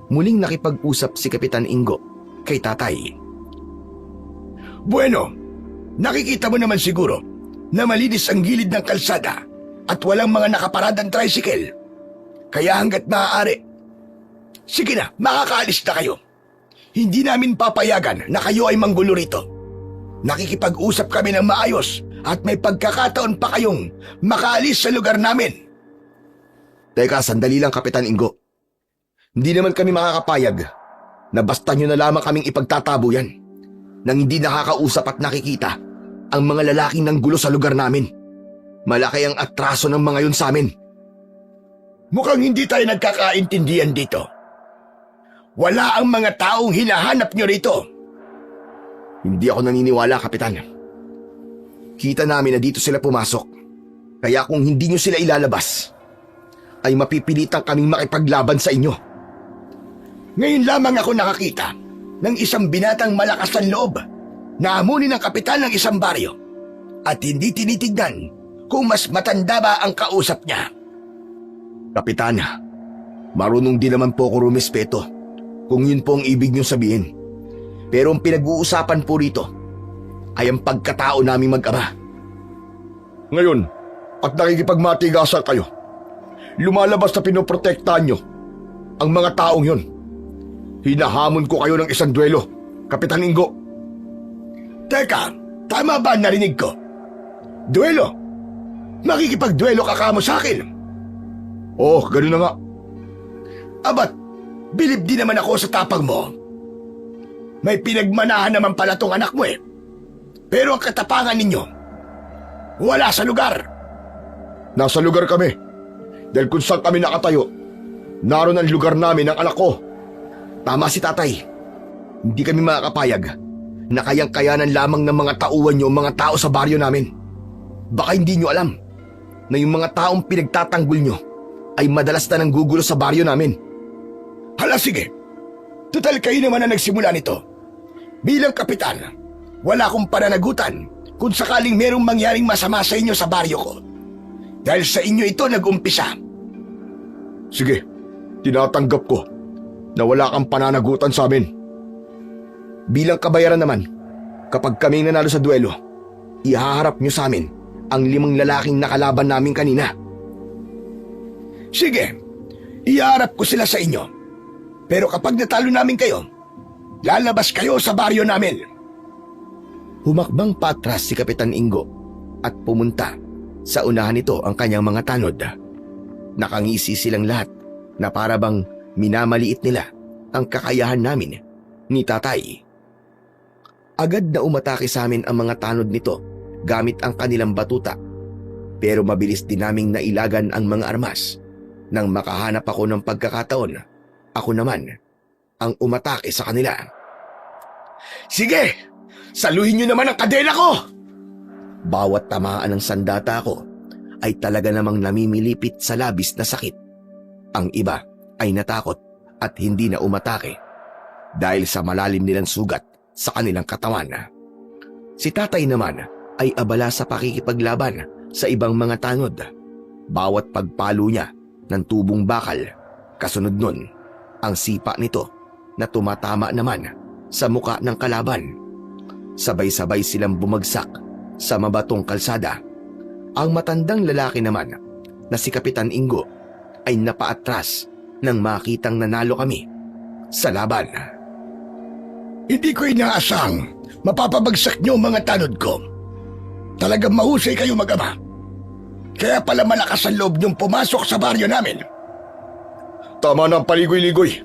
Muling nakipag-usap si Kapitan Ingo kay tatay. Bueno, nakikita mo naman siguro na malinis ang gilid ng kalsada at walang mga nakaparadang tricycle. Kaya hanggat maaari, sige na, makakaalis na kayo. Hindi namin papayagan na kayo ay manggulo rito. Nakikipag-usap kami ng maayos at may pagkakataon pa kayong makaalis sa lugar namin. Teka, sandali lang Kapitan Ingo. Hindi naman kami makakapayag na basta nyo na lamang kaming ipagtatabo yan nang hindi nakakausap at nakikita ang mga lalaking ng gulo sa lugar namin. Malaki ang atraso ng mga yun sa amin. Mukhang hindi tayo nagkakaintindihan dito. Wala ang mga taong hinahanap nyo rito. Hindi ako naniniwala, Kapitan. Kita namin na dito sila pumasok. Kaya kung hindi nyo sila ilalabas, ay mapipilitan kaming makipaglaban sa inyo. Ngayon lamang ako nakakita ng isang binatang malakas ang loob na amunin ng kapitan ng isang baryo at hindi tinitignan kung mas matanda ba ang kausap niya. Kapitan, marunong din naman po ako rumespeto kung yun po ang ibig niyong sabihin. Pero ang pinag-uusapan po rito ay ang pagkatao naming mag-ama. Ngayon, at nakikipagmatigasan kayo, lumalabas na pinoprotektahan nyo ang mga taong yun. Hinahamon ko kayo ng isang duelo, Kapitan Ingo. Teka, tama ba ang narinig ko? Duelo? Makikipagduelo ka kamo sa akin? Oh, ganun na nga. Abat, bilib din naman ako sa tapang mo. May pinagmanahan naman pala tong anak mo eh. Pero ang katapangan ninyo, wala sa lugar. Nasa lugar kami. Dahil kung saan kami nakatayo, naroon ang lugar namin ng anak ko. Tama si tatay. Hindi kami makakapayag na kayang-kayanan lamang ng mga tauhan nyo mga tao sa baryo namin. Baka hindi nyo alam na yung mga taong pinagtatanggol nyo ay madalas na nanggugulo sa baryo namin. Hala sige, total kayo naman na nagsimula nito. Bilang kapitan, wala akong pananagutan kung sakaling merong mangyaring masama sa inyo sa baryo ko. Dahil sa inyo ito nag-umpisa. Sige, tinatanggap ko na wala kang pananagutan sa amin. Bilang kabayaran naman, kapag kami nanalo sa duelo, ihaharap nyo sa amin ang 5 lalaking nakalaban namin kanina. Sige, iharap ko sila sa inyo. Pero kapag natalo namin kayo, lalabas kayo sa baryo namin. Humakbang patras si Kapitan Ingo at pumunta sa unahan nito ang kanyang mga tanod. Nakangisi silang lahat na para bang minamaliit nila ang kakayahan namin ni tatay. Agad na umatake sa amin ang mga tanod nito gamit ang kanilang batuta, pero mabilis din naming nailagan ang mga armas. Nang makahanap ako ng pagkakataon, ako naman ang umatake sa kanila. Sige, saluhin nyo naman ang kadena ko! Bawat tamaan ng sandata ko ay talaga namang namimilipit sa labis na sakit. Ang iba ay natakot at hindi na umatake dahil sa malalim nilang sugat sa kanilang katawan. Si tatay naman ay abala sa pakikipaglaban sa ibang mga tanod. Bawat pagpalo niya ng tubong bakal, kasunod nun ang sipa nito na tumatama naman sa muka ng kalaban. Sabay-sabay silang bumagsak sa mabatong kalsada. Ang matandang lalaki naman na si Kapitan Ingo ay napaatras nang makitang nanalo kami sa laban. Hindi ko inaasang mapapabagsak nyo mga tanod ko. Talagang mahusay kayo mag-ama. Kaya pala malakas ang loob nyong pumasok sa baryo namin. Tama na ang paligoy-ligoy.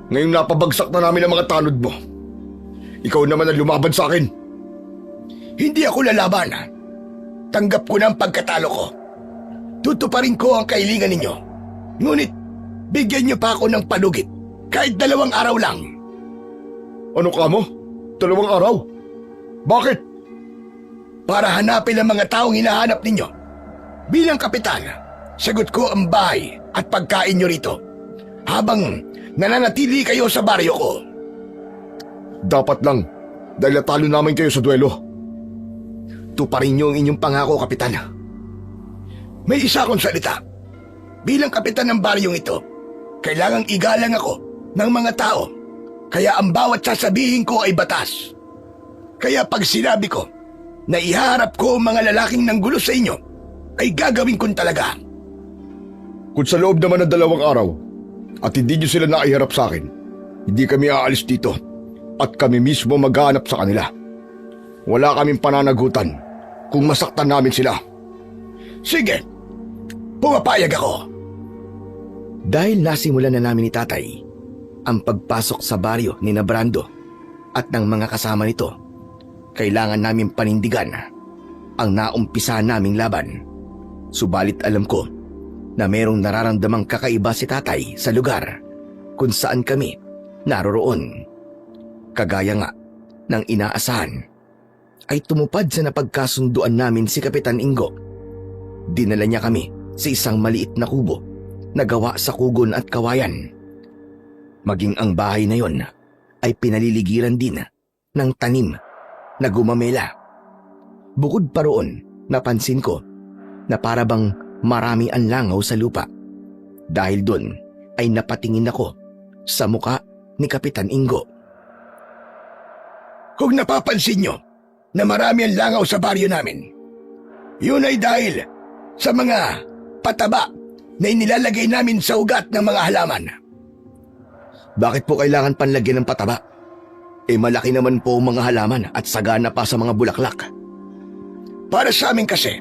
Ngayong napabagsak na namin ang mga tanod mo. Ikaw naman ang lumaban sa akin. Hindi ako lalaban. Tanggap ko na ang pagkatalo ko. Tutuparin ko ang kailingan ninyo. Ngunit, bigyan niyo pa ako ng palugit. Kahit 2 araw lang. Ano ka mo? 2 araw? Bakit? Para hanapin ang mga taong hinahanap ninyo. Bilang kapitan, sagot ko ang bahay at pagkain nyo rito. Habang nananatili kayo sa baryo ko. Dapat lang, dahil natalo namin kayo sa duelo. Tuparin niyo ang inyong pangako, kapitan. May isa akong salita. Bilang kapitan ng baryong ito, kailangang igalang ako ng mga tao. Kaya ang bawat sasabihin ko ay batas. Kaya pag sinabi ko na iharap ko ang mga lalaking nanggulo sa inyo, ay gagawin ko talaga. Kung sa loob naman ng 2 araw at hindi nyo sila naiharap sa akin, hindi kami aalis dito at kami mismo maghanap sa kanila. Wala kaming pananagutan kung masaktan namin sila. Sige, pumapayag ako. Dahil nasimulan na namin ni tatay ang pagpasok sa baryo ni Brando at ng mga kasama nito, kailangan namin panindigan ang naumpisa naming laban. Subalit alam ko na merong nararamdamang kakaiba si tatay sa lugar kung saan kami naroroon. Kagaya nga ng inaasahan, ay tumupad sa napagkasunduan namin si Kapitan Ingo. Dinala niya kami sa isang maliit na kubo na gawa sa kugon at kawayan. Maging ang bahay na yon ay pinaliligiran din ng tanim na gumamela. Bukod pa roon, napansin ko na para bang marami ang langaw sa lupa. Dahil doon ay napatingin ako sa muka ni Kapitan Ingo. Kung napapansin nyo na marami ang langaw sa baryo namin, yun ay dahil sa mga pataba na inilalagay namin sa ugat ng mga halaman. Bakit po kailangan panlagyan ng pataba? Malaki naman po ang mga halaman at sagana pa sa mga bulaklak. Para sa amin kasi,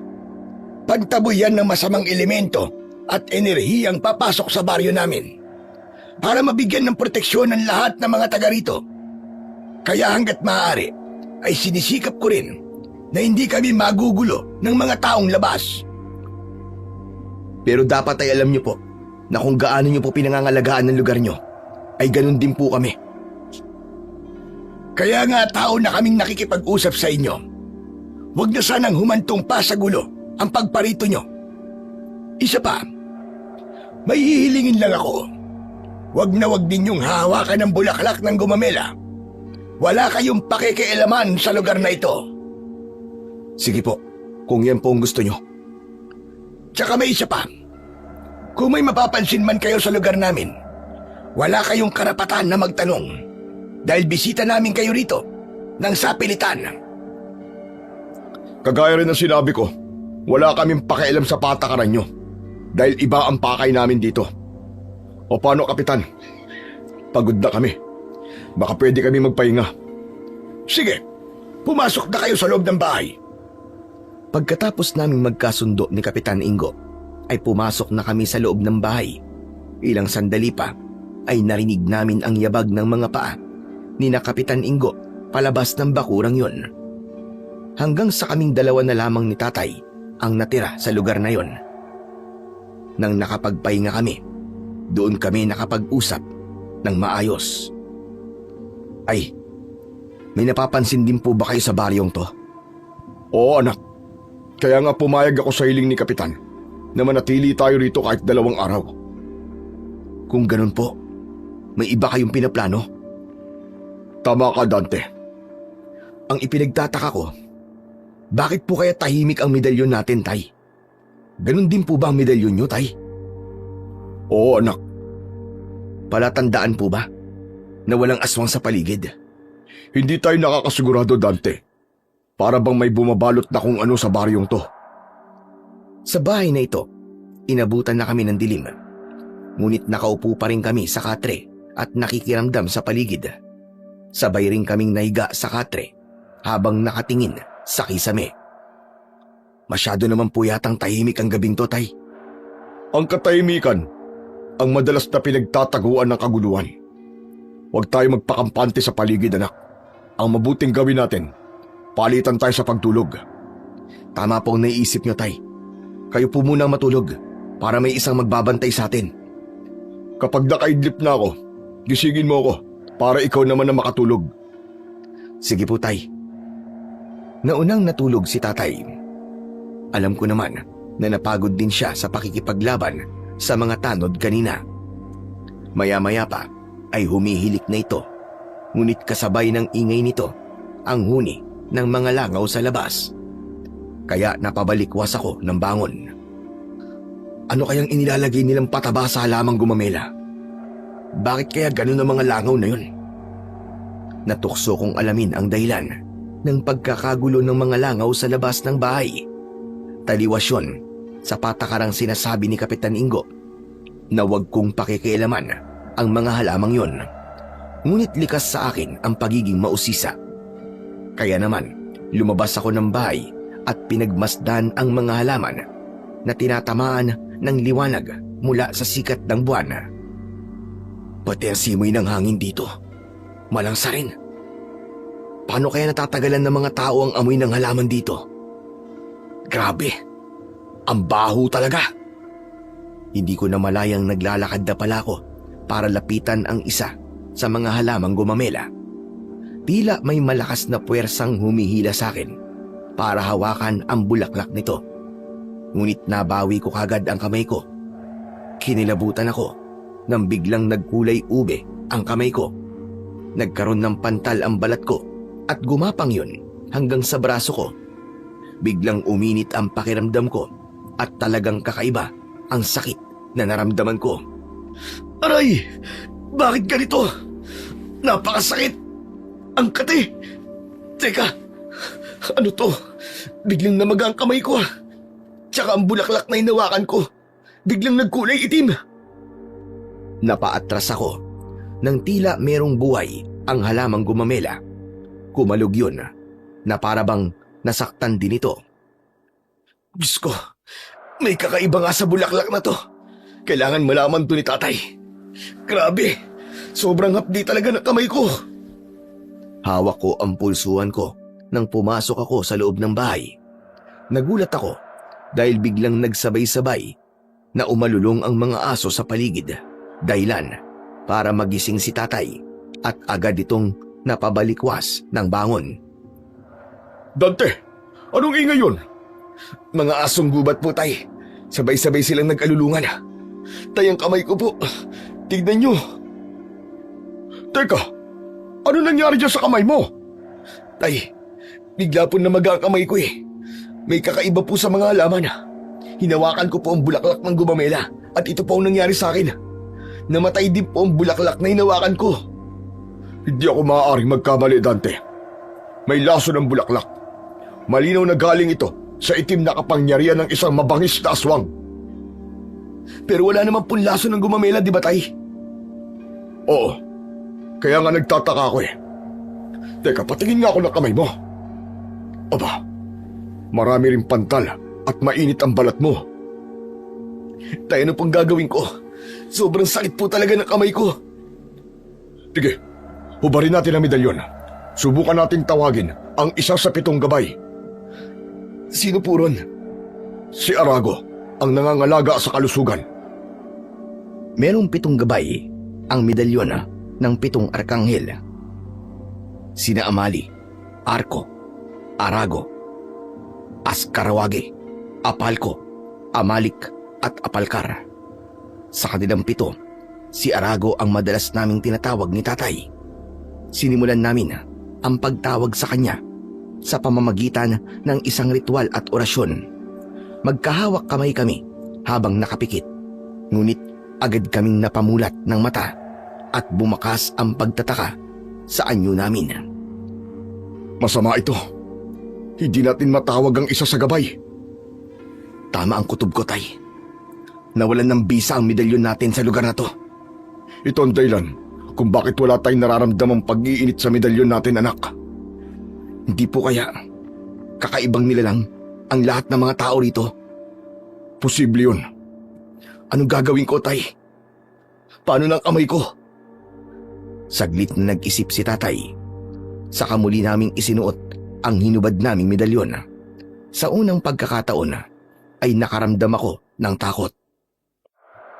pagtaboy yan ng masamang elemento at enerhiyang papasok sa baryo namin para mabigyan ng proteksyon ng lahat ng mga taga rito. Kaya hanggat maaari ay sinisikap ko rin na hindi kami magugulo ng mga taong labas. Pero dapat ay alam niyo po na kung gaano niyo po pinangangalagaan ng lugar niyo, ay ganun din po kami. Kaya nga tao na kaming nakikipag-usap sa inyo. Huwag na sanang humantong pa sa gulo ang pagparito nyo. Isa pa, may hihilingin lang ako. Huwag na huwag ninyong hahawakan ng bulaklak ng gumamela. Wala kayong pakikialaman sa lugar na ito. Sige po, kung yan po ang gusto nyo. Tsaka may isa pa. Kung may mapapansin man kayo sa lugar namin, wala kayong karapatan na magtanong dahil bisita namin kayo rito ng sapilitan. Kagaya rin ng sinabi ko, wala kaming pakialam sa patakaran nyo dahil iba ang pakay namin dito. O paano, Kapitan? Pagod na kami. Baka pwede kami magpahinga. Sige, pumasok na kayo sa loob ng bahay. Pagkatapos naming magkasundo ni Kapitan Ingo, ay pumasok na kami sa loob ng bahay. Ilang sandali pa, ay narinig namin ang yabag ng mga paa ni na Kapitan Ingo palabas ng bakurang yon. Hanggang sa kaming dalawa na lamang ni tatay ang natira sa lugar na yon. Nang nakapagpahinga kami, doon kami nakapag-usap ng maayos. Ay, may napapansin din po ba kayo sa baryong to? Oo, anak. Kaya nga pumayag ako sa hiling ni Kapitan na manatili tayo rito kahit 2 araw. Kung ganun po, may iba kayong pinaplano? Tama ka, Dante. Ang ipinagtataka ko, bakit po kaya tahimik ang medalyon natin, Tay? Ganun din po ba ang medalyon nyo, Tay? Oo, anak. Palatandaan po ba na walang aswang sa paligid? Hindi tayo nakakasigurado, Dante. Para bang may bumabalot na kung ano sa baryong to. Sa bahay na ito, inabutan na kami ng dilim. Ngunit nakaupo pa rin kami sa katre at nakikiramdam sa paligid. Sabay rin kaming nahiga sa katre habang nakatingin sa kisame. Masyado naman po yatang tahimik ang gabing to, Tay. Ang katahimikan ang madalas na pinagtataguan ng kaguluhan. Huwag tayo magpakampante sa paligid, anak. Ang mabuting gawin natin, palitan tayo sa pagtulog. Tama po ang naiisip niyo, Tay. Kayo po muna ang matulog para may isang magbabantay sa atin. Kapag nakaidlip na ako, gisingin mo ako para ikaw naman na makatulog. Sige po, Tay. Naunang natulog si Tatay. Alam ko naman na napagod din siya sa pakikipaglaban sa mga tanod kanina. Maya-maya pa ay humihilik na ito, ngunit kasabay ng ingay nito ang huni ng mga langaw sa labas. Kaya napabalikwas ako ng bangon. Ano kayang inilalagay nilang pataba sa halamang gumamela? Bakit kaya ganun ang mga langaw na yun? Natukso kong alamin ang dahilan ng pagkakagulo ng mga langaw sa labas ng bahay. Taliwas yun sa patakarang sinasabi ni Kapitan Ingo na huwag kong pakikialaman ang mga halamang yun. Ngunit likas sa akin ang pagiging mausisa. Kaya naman, lumabas ako ng bahay at pinagmasdan ang mga halaman na tinatamaan ng liwanag mula sa sikat ng buwan. Pati ang simoy ng hangin dito, malangsa rin. Paano kaya natatagalan ng mga tao ang amoy ng halaman dito? Grabe, ang baho talaga. Hindi ko na malayang naglalakad na pala ako para lapitan ang isa sa mga halamang gumamela. Tila may malakas na puwersang humihila sa akin para hawakan ang bulaklak nito. Ngunit nabawi ko kagad ang kamay ko. Kinilabutan ako nang biglang nagkulay ube ang kamay ko. Nagkaroon ng pantal ang balat ko at gumapang yun hanggang sa braso ko. Biglang uminit ang pakiramdam ko at talagang kakaiba ang sakit na naramdaman ko. Aray! Bakit ganito? Napakasakit! Ang kati! Teka! Ano to? Biglang namaga ang kamay ko. Tsaka ang bulaklak na hinawakan ko, biglang nagkulay itim. Napaatras ako nang tila merong buhay ang halamang gumamela. Kumalog yun na parabang nasaktan din ito. Diyos ko, may kakaiba nga sa bulaklak na to. Kailangan malaman to ni Tatay. Grabe, sobrang hapdi talaga ng kamay ko. Hawak ko ang pulsuhan ko nang pumasok ako sa loob ng bahay. Nagulat ako dahil biglang nagsabay-sabay na umalulong ang mga aso sa paligid. Dahilan para magising si Tatay at agad itong napabalikwas ng bangon. Dante, anong ingay yun? Mga asong gubat po, Tay. Sabay-sabay silang nag-alulungan. Tay, ang kamay ko po. Tignan nyo. Teka, ano nangyari dyan sa kamay mo? Tay, bigla po namaga ang kamay ko eh. May kakaiba po sa mga halaman. Hinawakan ko po ang bulaklak ng gumamela at ito po ang nangyari sa akin. Namatay din po ang bulaklak na hinawakan ko. Hindi ako maaaring magkamali, Dante. May laso ng bulaklak. Malinaw na galing ito sa itim na kapangyarihan ng isang mabangis na aswang. Pero wala naman pong laso ng gumamela, di ba, Tay? Oo, kaya nga nagtataka ako eh. Teka, patingin nga ako ng kamay mo. Aba, marami rin pantal at mainit ang balat mo. Tay, ano pong gagawin ko? Sobrang sakit po talaga ng kamay ko. Sige, hubarin natin ang medalyon. Subukan natin tawagin ang isa sa 7 gabay. Sino po ron? Si Arago, ang nangangalaga sa kalusugan. Merong 7 gabay ang medalyon ng 7 arkanghel. Sina Amali, Arko, Arago, Askarawage, Apalko, Amalik at Apalkar. Sa kanilang 7, si Arago ang madalas naming tinatawag ni Tatay. Sinimulan namin ang pagtawag sa kanya sa pamamagitan ng isang ritual at orasyon. Magkahawak kamay kami habang nakapikit. Ngunit agad kaming napamulat ng mata at bumakas ang pagtataka sa anyo namin. Masama ito. Hindi natin matawag ang isa sa gabay. Tama ang kutob ko, Tay. Nawalan ng bisa ang medalyon natin sa lugar na to. Ito ang dahilan kung bakit wala tayong nararamdamang pag-iinit sa medalyon natin, anak. Hindi po kaya kakaibang nilalang ang lahat ng mga tao rito? Posible yun. Anong gagawin ko, Tay? Paano ng kamay ko? Saglit na nag-isip si tatay. Saka muli naming isinuot ang hinubad naming medalyon. Sa unang pagkakataon ay nakaramdam ako ng takot.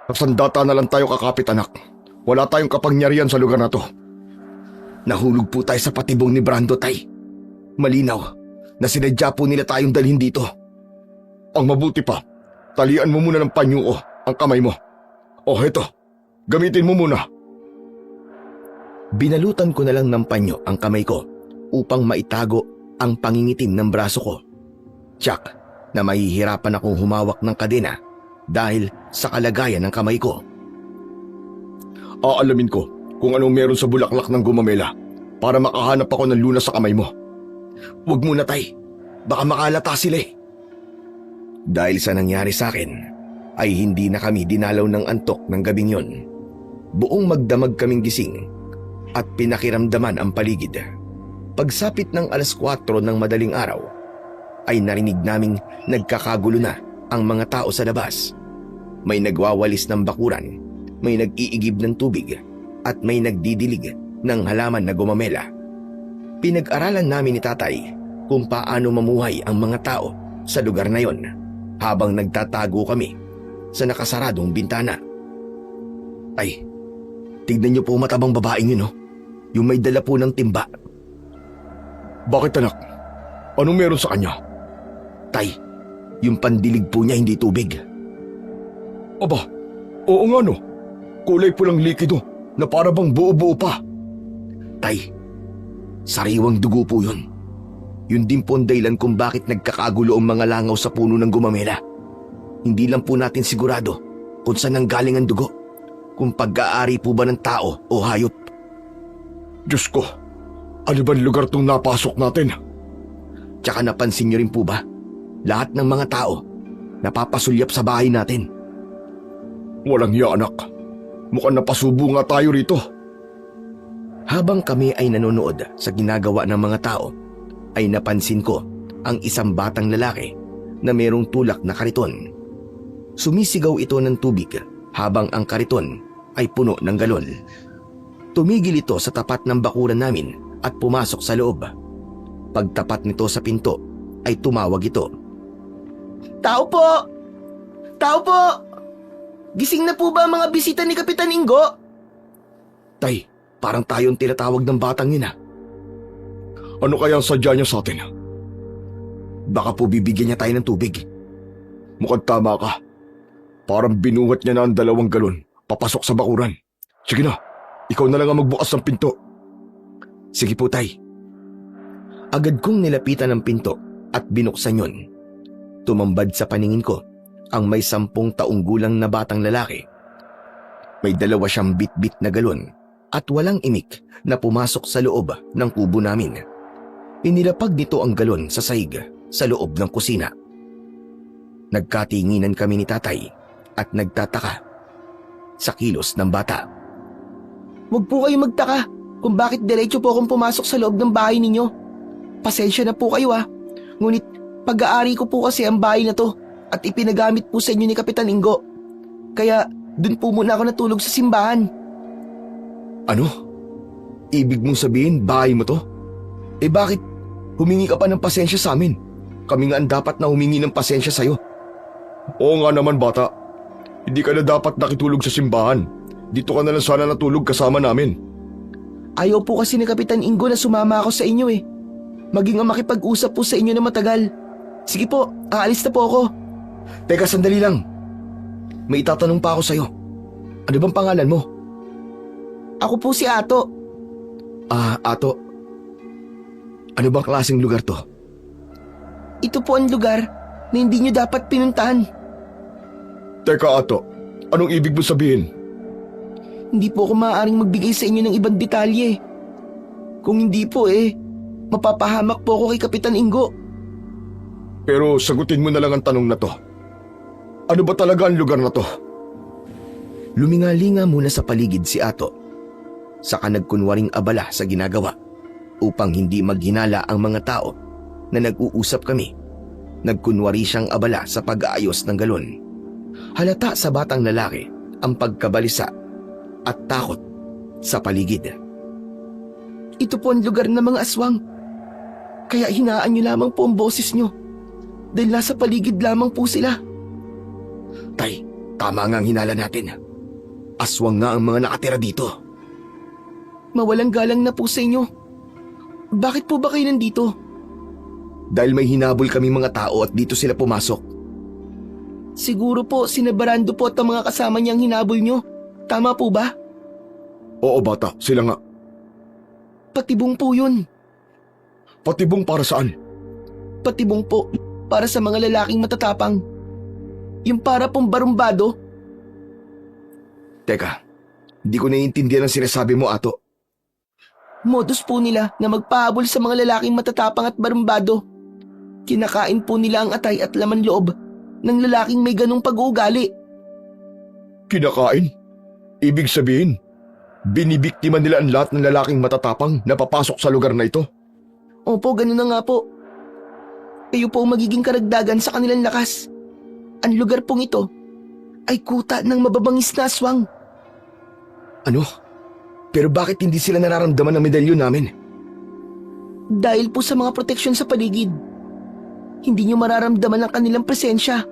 Sandata na lang tayo kakapit anak. Wala tayong kapangyarihan sa lugar na to. Nahulog po tayo sa patibong ni Brando, tay. Malinaw na sinadya po nila tayong dalhin dito. Ang mabuti pa, talian mo muna ng panyuo ang kamay mo. O heto, gamitin mo muna. Binalutan ko na lang ng panyo ang kamay ko upang maitago ang pangingitim ng braso ko. Tiyak na mahihirapan akong humawak ng kadena dahil sa kalagayan ng kamay ko. Aalamin ko kung anong meron sa bulaklak ng gumamela para makahanap ako ng lunas sa kamay mo. Huwag muna, tay. Baka makalata sila eh. Dahil sa nangyari sa akin, ay hindi na kami dinalaw ng antok ng gabing yon. Buong magdamag kaming gising at pinakiramdaman ang paligid. Pagsapit ng 4:00 ng madaling araw, ay narinig naming nagkakagulo na ang mga tao sa labas. May nagwawalis ng bakuran, may nag-iigib ng tubig, at may nagdidilig ng halaman na gumamela. Pinag-aralan namin ni tatay kung paano mamuhay ang mga tao sa lugar na yon habang nagtatago kami sa nakasaradong bintana. Ay, tignan niyo po matabang babaeng yun, no? Yung may dala po ng timba. Bakit anak? Anong meron sa kanya? Tay, yung pandilig po niya hindi tubig. Aba, oo nga no. Kulay pulang likido na para bang buo-buo pa. Tay, sariwang dugo po yun. Yun din po ang dahilan kung bakit nagkakagulo ang mga langaw sa puno ng gumamela. Hindi lang po natin sigurado kung saan nanggaling ang dugo, kung pag-aari po ba ng tao o hayop. Diyos ko, ano ba lugar tong napasok natin? Tsaka napansin niyo rin po ba, lahat ng mga tao napapasulyap sa bahay natin. Walang hiya anak. Mukhang napasubo nga tayo rito. Habang kami ay nanonood sa ginagawa ng mga tao, ay napansin ko ang isang batang lalaki na mayroong tulak na kariton. Sumisigaw ito ng tubig habang ang kariton ay puno ng galon. Tumigil ito sa tapat ng bakuran namin at pumasok sa loob. Pagtapat nito sa pinto ay tumawag ito. "Tao po! Tao po! Gising na po ba ang mga bisita ni Kapitan Ingo?" Tay, parang tayong tinatawag ng batang yun. Ano kaya ang sadya niya sa atin? Baka po bibigyan niya tayo ng tubig. Mukhang tama ka. Parang binuhat niya na ang 2 galon papasok sa bakuran. Sige na, ikaw na lang ang magbukas ng pinto. Sige po, tay. Agad kong nilapitan ang pinto at binuksan yun. Tumambad sa paningin ko ang may 10 taong gulang na batang lalaki. May 2 siyang bit-bit na galon at walang imik na pumasok sa loob ng kubo namin. Inilapag nito ang galon sa sahig sa loob ng kusina. Nagkatinginan kami ni tatay at nagtataka sa kilos ng bata. "Huwag po kayo magtaka kung bakit diretso po akong pumasok sa loob ng bahay ninyo. Pasensya na po kayo Ngunit pag-aari ko po kasi ang bahay na to at ipinagamit po sa inyo ni Kapitan Ingo. Kaya dun po muna ako natulog sa simbahan." Ano? Ibig mong sabihin bahay mo to? Eh bakit humingi ka pa ng pasensya sa amin? Kami nga ang dapat na humingi ng pasensya sa'yo. Oo nga naman bata. Hindi ka na dapat nakitulog sa simbahan. Dito ka na lang sana natulog kasama namin. Ayaw po kasi ni Kapitan Ingo na sumama ako sa inyo eh. Maging ang makipag-usap po sa inyo na matagal. Sige po, aalis na po ako. Teka, sandali lang. May itatanong pa ako sa'yo. Ano bang pangalan mo? Ako po si Ato. Ato. Ano bang klaseng lugar to? Ito po ang lugar na hindi nyo dapat pinuntahan. Teka Ato, anong ibig mo sabihin? Hindi po ako maaaring magbigay sa inyo ng ibang detalye. Kung hindi po mapapahamak po ako kay Kapitan Ingo. Pero sagutin mo na lang ang tanong na to. Ano ba talaga ang lugar na to? Lumingalinga muna sa paligid si Ato. Saka nagkunwaring abala sa ginagawa upang hindi maghinala ang mga tao na nag-uusap kami. Nagkunwari siyang abala sa pag-aayos ng galon. Halata sa batang lalaki ang pagkabalisa at takot sa paligid. Ito po ang lugar ng mga aswang. Kaya hinaan niyo lamang po ang boses niyo dahil nasa paligid lamang po sila. Tay, tama nga ang hinala natin. Aswang nga ang mga nakatira dito. Mawalang galang na po sa inyo. Bakit po ba kayo nandito? Dahil may hinabol kami mga tao at dito sila pumasok. Siguro po sinabarando po at ang mga kasama niyang hinabol niyo. Tama po ba? Oo bata, sila nga. Patibong po yun. Patibong para saan? Patibong po para sa mga lalaking matatapang. Yung para pong barumbado. Teka, hindi ko naiintindihan ang sinasabi mo, Ato. Modus po nila na magpahabol sa mga lalaking matatapang at barumbado. Kinakain po nila ang atay at laman loob ng lalaking may ganong pag-uugali. Kinakain? Ibig sabihin, binibiktima nila ang lahat ng lalaking matatapang na papasok sa lugar na ito? Opo, ganun na nga po. Kayo po ang magiging karagdagan sa kanilang lakas. Ang lugar pong ito ay kuta ng mababangis na aswang. Ano? Pero bakit hindi sila nararamdaman ng medalyon namin? Dahil po sa mga proteksyon sa paligid. Hindi nyo mararamdaman ang kanilang presensya.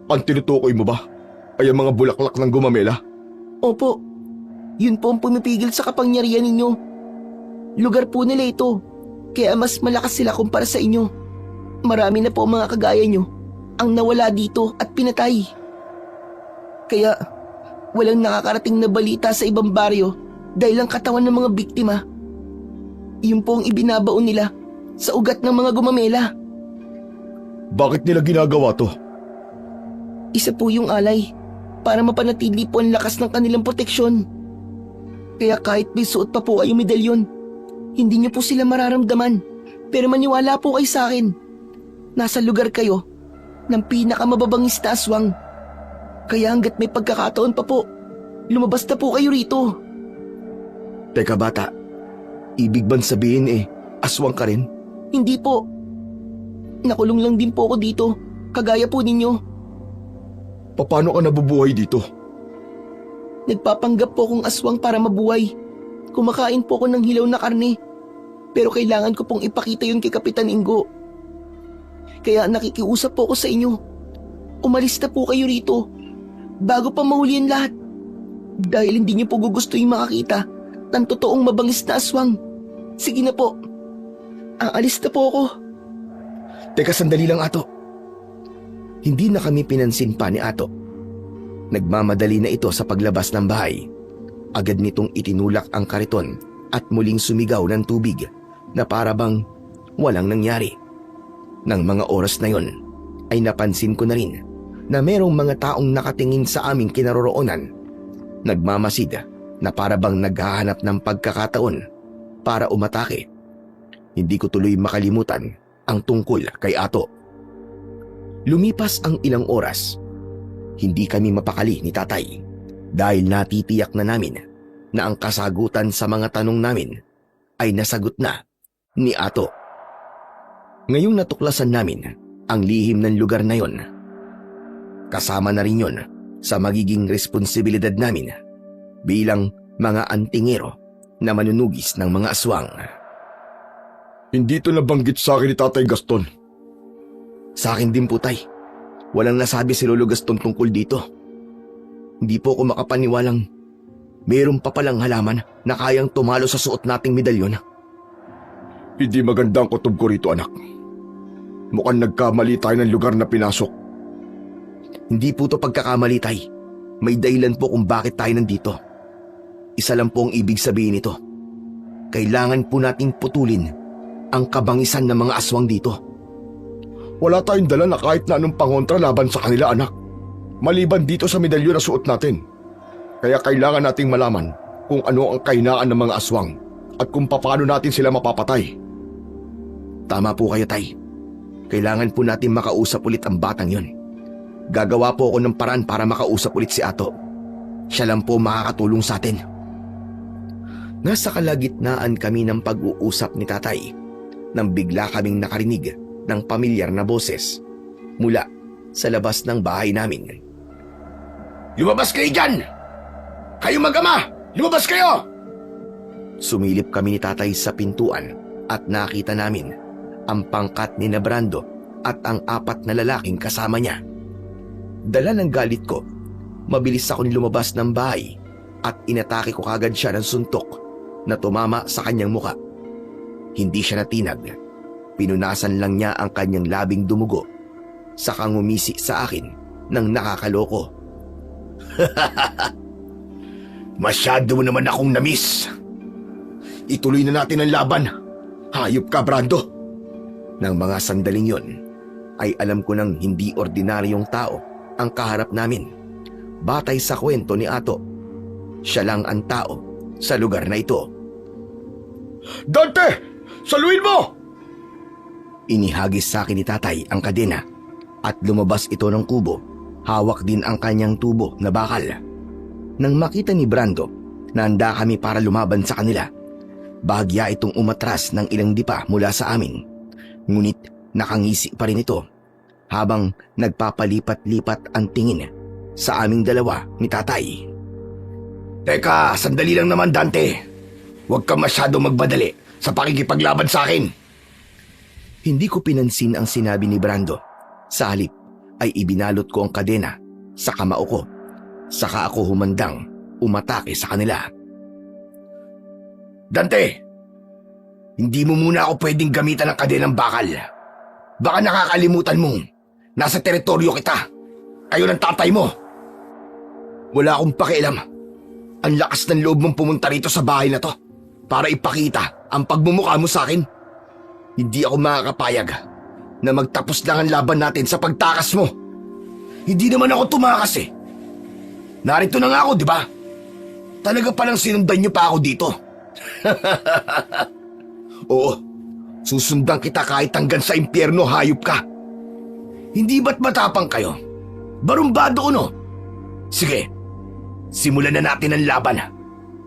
Ang tinutukoy mo ba ay ang mga bulaklak ng gumamela? Opo. Yun po ang pumipigil sa kapangyarihan ninyo. Lugar po nila ito. Kaya mas malakas sila kumpara sa inyo. Marami na po mga kagaya nyo ang nawala dito at pinatay. Kaya walang nakakarating na balita sa ibang baryo dahil ang katawan ng mga biktima. Yun po ang ibinabaon nila sa ugat ng mga gumamela. Bakit nila ginagawa to? Isa po yung alay para mapanatili po ang lakas ng kanilang proteksyon. Kaya kahit may suot pa po kayo medalyon, hindi niyo po sila mararamdaman. Pero maniwala po kayo sa akin. Nasa lugar kayo ng pinakamababangis na aswang. Kaya hanggat may pagkakataon pa po, lumabas na po kayo rito. Teka bata, ibig bang sabihin aswang ka rin? Hindi po. Nakulong lang din po ako dito, kagaya po ninyo. Paano ka nabubuhay dito? Nagpapanggap po akong aswang para mabuhay. Kumakain po ako ng hilaw na karne. Pero kailangan ko pong ipakita yun kay Kapitan Ingo. Kaya nakikiusap po ako sa inyo. Umalis na po kayo rito bago pa mahuli ang lahat. Dahil hindi niyo po gugustuhin makakita ng totoong mabangis na aswang. Sige na po. Aalis na po ako. Teka sandali lang, Ato. Hindi na kami pinansin pa ni Ato. Nagmamadali na ito sa paglabas ng bahay. Agad nitong itinulak ang kariton at muling sumigaw ng tubig na para bang walang nangyari. Nang mga oras na yon ay napansin ko na rin na merong mga taong nakatingin sa aming kinaroroonan. Nagmamasid na para bang naghahanap ng pagkakataon para umatake. Hindi ko tuloy makalimutan ang tungkol kay Ato. Lumipas ang ilang oras. Hindi kami mapakali ni Tatay dahil natitiyak na namin na ang kasagutan sa mga tanong namin ay nasagot na ni Ato. Ngayong natuklasan namin ang lihim ng lugar na yon, kasama na rin yon sa magiging responsibilidad namin bilang mga antingero na manunugis ng mga aswang. Hindi ito nabanggit sa akin ni Tatay Gaston. Sa akin din po, Tay. Walang nasabi si Lolo Gaston tungkol dito. Hindi po ako makapaniwalang mayroon pa palang halaman na kayang tumalo sa suot nating medalyon. Hindi maganda ang kutob ko rito, anak. Mukhang nagkamali tayo ng lugar na pinasok. Hindi po to pagkakamali, Tay. May dahilan po kung bakit tayo nandito. Isa lang po ang ibig sabihin nito. Kailangan po nating putulin ang kabangisan ng mga aswang dito. Wala tayong dala na kahit na anong pangontra laban sa kanila, anak. Maliban dito sa medalyon na suot natin. Kaya kailangan nating malaman kung ano ang kahinaan ng mga aswang at kung paano natin sila mapapatay. Tama po kayo, Tay. Kailangan po natin makausap ulit ang batang yon. Gagawa po ako ng paraan para makausap ulit si Ato. Siya lang po makakatulong sa atin. Nasa kalagitnaan kami ng pag-uusap ni Tatay nang bigla kaming nakarinig ng pamilyar na boses mula sa labas ng bahay namin. Lumabas kayo dyan! Kayo mag-ama! Lumabas kayo! Sumilip kami ni tatay sa pintuan at nakita namin ang pangkat ni Brando at ang 4 na lalaking kasama niya. Dala ng galit ko, mabilis ako lumabas ng bahay at inatake ko kagad siya ng suntok na tumama sa kanyang muka. Hindi siya natinag. Pinunasan lang niya ang kanyang labing dumugo, saka ngumisi sa akin ng nakakaloko. Masyado mo naman akong namiss. Ituloy na natin ang laban. Hayop ka, Brando. Nang mga sandaling yon, ay alam ko nang hindi ordinaryong tao ang kaharap namin. Batay sa kwento ni Ato, siya lang ang tao sa lugar na ito. Dante! Saluhin mo! Inihagis sa akin ni tatay ang kadena at lumabas ito ng kubo. Hawak din ang kanyang tubo na bakal. Nang makita ni Brando na handa kami para lumaban sa kanila, bahagya itong umatras ng ilang dipa mula sa amin. Ngunit nakangisi pa rin ito habang nagpapalipat-lipat ang tingin sa aming dalawa ni tatay. Teka, sandali lang naman, Dante. Huwag kang masyado magbadali sa pakikipaglaban sa akin. Hindi ko pinansin ang sinabi ni Brando. Sa halip ay ibinalot ko ang kadena sa kamao ko. Saka ako humandang umatake sa kanila. Dante, hindi mo muna ako pwedeng gamitan ng kadenang bakal. Baka nakakalimutan mong nasa teritoryo kita. Kayo ng tatay mo. Wala akong pakialam. Ang lakas ng loob mong pumunta rito sa bahay na to para ipakita ang pagmumukha mo sa akin. Hindi ako makakapayag na magtapos lang ang laban natin sa pagtakas mo. Hindi naman ako tumakas eh. Narito na nga ako, di ba? Talaga palang sinundan niyo pa ako dito. Oo, susundan kita kahit hanggang sa impyerno, hayop ka. Hindi ba't matapang kayo? Barumbado no? Sige, simulan na natin ang laban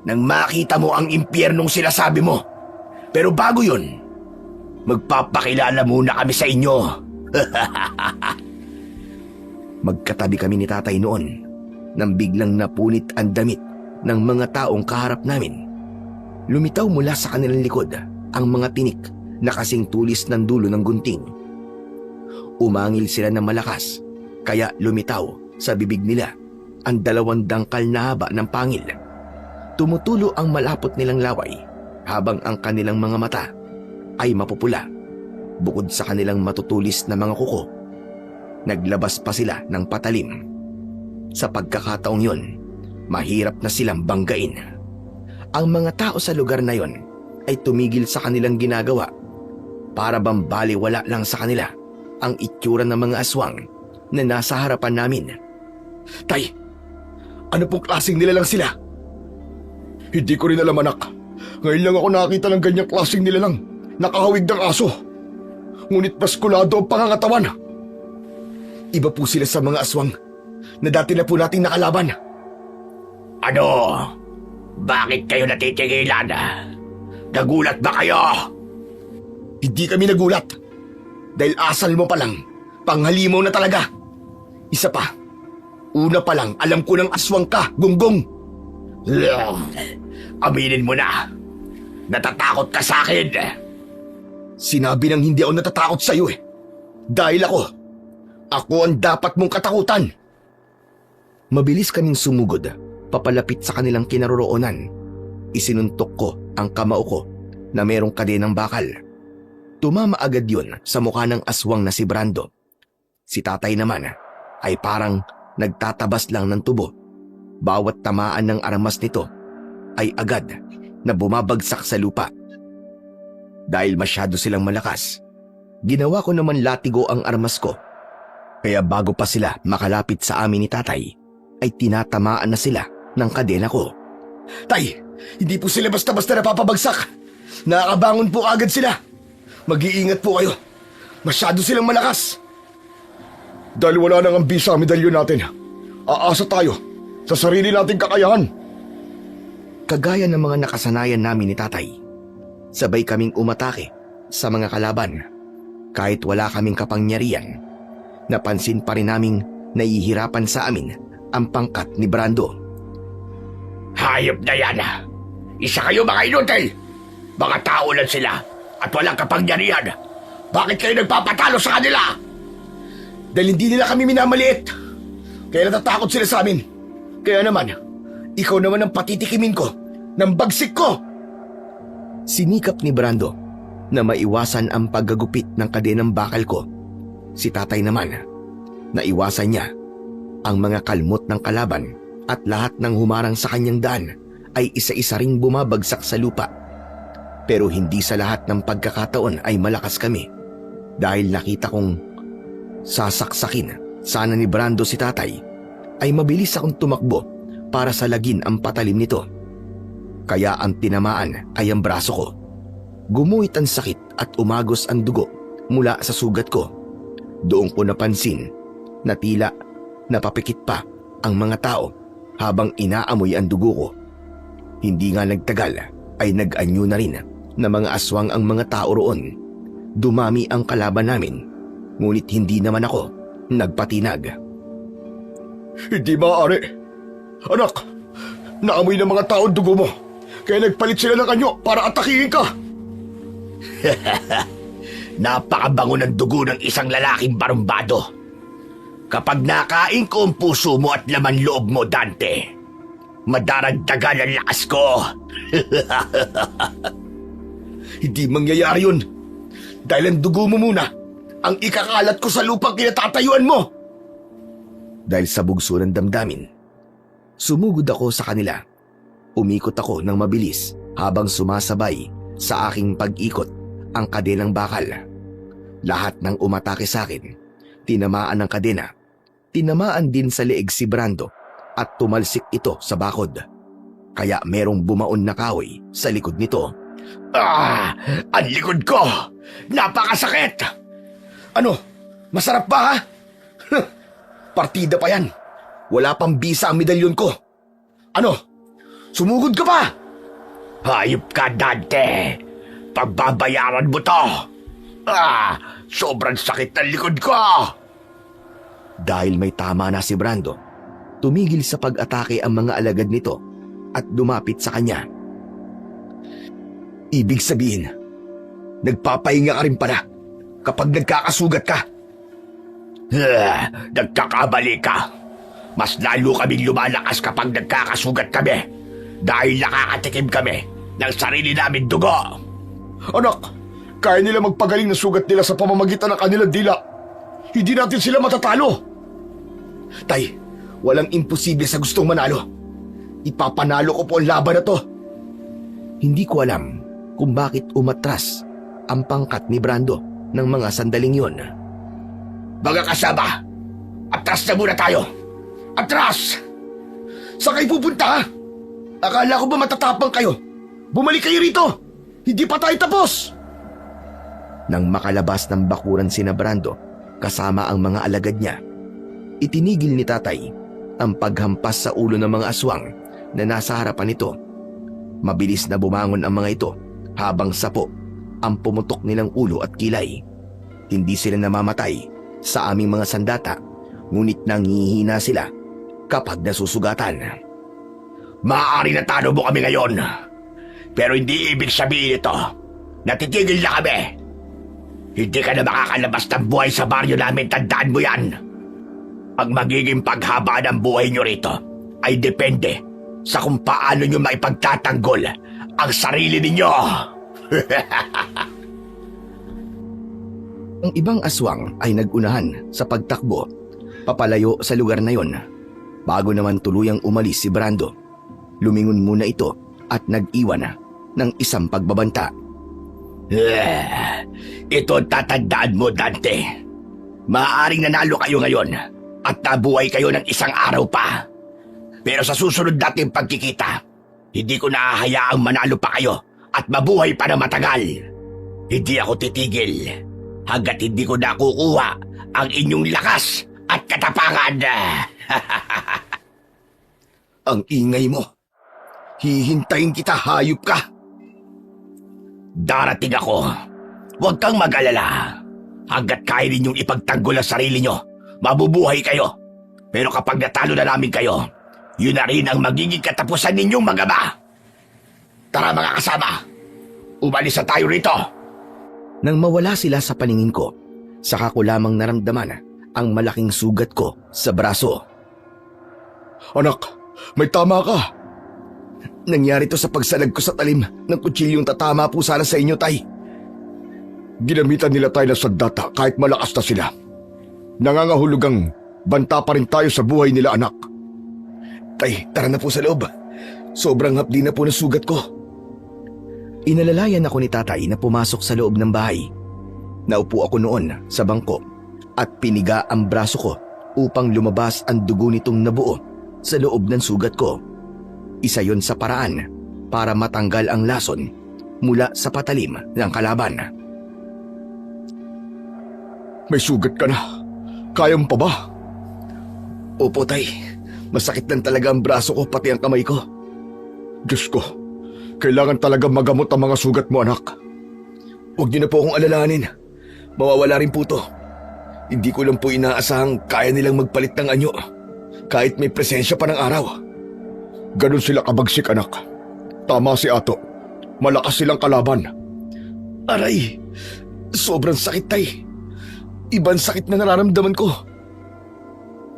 nang makita mo ang impyernong sinasabi mo. Pero bago yun, magpapakilala muna kami sa inyo. Magkatabi kami ni tatay noon nang biglang napunit ang damit ng mga taong kaharap namin. Lumitaw mula sa kanilang likod ang mga tinik na kasing tulis ng dulo ng gunting. Umangil sila ng malakas, kaya lumitaw sa bibig nila ang 2 dangkal na haba ng pangil. Tumutulo ang malapot nilang laway habang ang kanilang mga mata ay mapupula. Bukod sa kanilang matutulis na mga kuko, naglabas pa sila ng patalim. Sa pagkakataong yon, mahirap na silang banggain. Ang mga tao sa lugar na yon ay tumigil sa kanilang ginagawa para bang baliwala lang sa kanila ang itsura ng mga aswang na nasa harapan namin. Tay, ano pong klaseng nilalang sila? Hindi ko rin alam, anak. Ngayon lang ako nakakita ng ganyang klaseng nilalang. Nakahawig ng aso. Ngunit paskulado ang pangangatawan. Iba po sila sa mga aswang na dati na po nating nakalaban. Ano? Bakit kayo natitigilan? Nagulat ba kayo? Hindi kami nagulat. Dahil asal mo pa lang, panghalimaw na talaga. Isa pa, una pa lang alam ko ng aswang ka, Gunggong. Aminin mo na. Natatakot ka sa akin. Sinabi nang hindi ako natatakot sa iyo eh. Dahil ako ang dapat mong katakutan. Mabilis kaming sumugod, papalapit sa kanilang kinaroroonan. Isinuntok ko ang kamao ko na merong kadenang bakal. Tumama agad yun sa mukha ng aswang na si Brando. Si tatay naman ay parang nagtatabas lang ng tubo. Bawat tamaan ng armas nito ay agad na bumabagsak sa lupa. Dahil masyado silang malakas, ginawa ko naman latigo ang armas ko. Kaya bago pa sila makalapit sa amin ni tatay, ay tinatamaan na sila ng kadena ko. Tay, hindi po sila basta-basta napapabagsak. Nakakabangon po agad sila. Mag-iingat po kayo. Masyado silang malakas. Dahil wala nang ambisa ang medalyon natin, aasa tayo sa sarili nating kakayahan. Kagaya ng mga nakasanayan namin ni tatay, sabay kaming umatake sa mga kalaban. Kahit wala kaming kapangyarihan, napansin pa rin naming nahihirapan sa amin ang pangkat ni Brando. Hayop na yan. Isa kayo mga inutil. Mga tao lang sila at walang kapangyarihan. Bakit kayo nagpapatalo sa kanila? Dahil hindi nila kami minamaliit. Kaya natatakot sila sa amin. Kaya naman, ikaw naman ang patitikimin ko ng bagsik ko. Sinikap ni Brando na maiwasan ang paggagupit ng kadenang bakal ko. Si tatay naman, naiwasan niya ang mga kalmot ng kalaban at lahat ng humarang sa kanyang daan ay isa-isa ring bumabagsak sa lupa. Pero hindi sa lahat ng pagkakataon ay malakas kami dahil nakita kong sasaksakin sana ni Brando si tatay ay mabilis akong tumakbo para salagin ang patalim nito. Kaya ang tinamaan ay ang braso ko. Gumuhit ang sakit at umagos ang dugo mula sa sugat ko. Doon ko napansin na tila napapikit pa ang mga tao habang inaamoy ang dugo ko. Hindi nga nagtagal ay nag-anyo na rin na mga aswang ang mga tao roon. Dumami ang kalaban namin, ngunit hindi naman ako nagpatinag. Hindi maaari. Anak, naamoy ng mga tao ang dugo mo. Kaya nagpalit sila ng anyo para atakihin ka. Napakabango ng dugo ng isang lalaking barumbado. Kapag nakain ko ang puso mo at laman loob mo, Dante, madaragdagan ang lakas ko. Hindi mangyayari yun. Dahil ang dugo mo muna ang ikakalat ko sa lupang kinatatayuan mo. Dahil sa bugso ng damdamin, sumugod ako sa kanila. Umikot ako ng mabilis habang sumasabay sa aking pag-ikot ang kadenang bakal. Lahat ng umatake sa akin, tinamaan ng kadena. Tinamaan din sa leeg si Brando at tumalsik ito sa bakod. Kaya merong bumaon na kahoy sa likod nito. Ang likod ko! Napakasakit! Ano? Masarap ba ha? Partida pa yan. Wala pang bisa ang medalyon ko. Ano? Sumugod ka pa? Hayop ka, Dante! Pagbabayaran mo to! Sobrang sakit ng likod ko! Dahil may tama na si Brando, tumigil sa pag-atake ang mga alagad nito at dumapit sa kanya. Ibig sabihin, nagpapahinga ka rin pala kapag nagkakasugat ka. Nagkakamali ka. Mas lalo kaming lumalakas kapag nagkakasugat kami dahil nakakatikim kami ng sarili namin dugo. Anak, kaya nila magpagaling ng sugat nila sa pamamagitan ng kanilang dila. Hindi natin sila matatalo. Tay, walang imposible sa gustong manalo. Ipapanalo ko po ang laban na to. Hindi ko alam kung bakit umatras ang pangkat ni Brando ng mga sandaling yon. Mga kasama, atras na muna tayo. Atras! Saan kayo pupunta ha? Akala ko ba matatapang kayo? Bumalik kayo rito! Hindi pa tayo tapos! Nang makalabas ng bakuran sina Brando kasama ang mga alagad niya, itinigil ni tatay ang paghampas sa ulo ng mga aswang na nasa harapan nito. Mabilis na bumangon ang mga ito habang sapo ang pumutok nilang ulo at kilay. Hindi sila namamatay sa aming mga sandata, ngunit nangihina sila kapag nasusugatan. Maaari na talo mo kami ngayon, pero hindi ibig sabihin ito na titigil na kami. Hindi ka na makakalabas ng buhay sa baryo namin, tandaan mo yan. Ang magiging paghaba ng buhay nyo rito ay depende sa kung paano nyo maipagtatanggol ang sarili ninyo. Ang ibang aswang ay nagunahan sa pagtakbo papalayo sa lugar na yon. Bago naman tuluyang umalis si Brando, lumingon muna ito at nag-iwan ng isang pagbabanta. Ito ang tatandaan mo, Dante. Maaaring nanalo kayo ngayon at nabuhay kayo ng isang araw pa. Pero sa susunod nating pagkikita, hindi ko nahahayaang manalo pa kayo at mabuhay pa na matagal. Hindi ako titigil hanggat hindi ko nakukuha ang inyong lakas at katapangan. Ang ingay mo. Hihintayin kita, hayop ka. Darating ako. Huwag kang mag-alala. Hanggat kaya ninyong ipagtanggol ang sarili nyo, mabubuhay kayo. Pero kapag natalo na namin kayo, yun na rin ang magiging katapusan ninyong mag-ama. Tara mga kasama, umalis na tayo rito. Nang mawala sila sa paningin ko, saka ko lamang naramdaman ang malaking sugat ko sa braso. Anak, may tama ka. Nangyari to sa pagsalag ko sa talim ng kutsilyong tatama po sana sa inyo, Tay. Ginamitan nila tayo ng sandata kahit malakas na sila. Nangangahulugang banta pa rin tayo sa buhay nila, anak. Tay, tara na po sa loob. Sobrang hapdi na po ng sugat ko. Inalalayan ako ni tatay na pumasok sa loob ng bahay. Naupo ako noon sa bangko at piniga ang braso ko upang lumabas ang dugo nitong nabuo sa loob ng sugat ko. Isa yon sa paraan para matanggal ang lason mula sa patalim ng kalaban. May sugat ka na. Kaya mo pa ba? Opo, Tay. Masakit lang talaga ang braso ko pati ang kamay ko. Diyos ko, kailangan talaga magamot ang mga sugat mo, anak. Huwag niyo na po akong alalahanin. Mawawala rin po to. Hindi ko lang po inaasahang kaya nilang magpalit ng anyo kahit may presensya pa ng araw. Ganun sila kabagsik, anak. Tama si Ato. Malakas silang kalaban. Aray! Sobrang sakit, Tay. Ibang sakit na nararamdaman ko.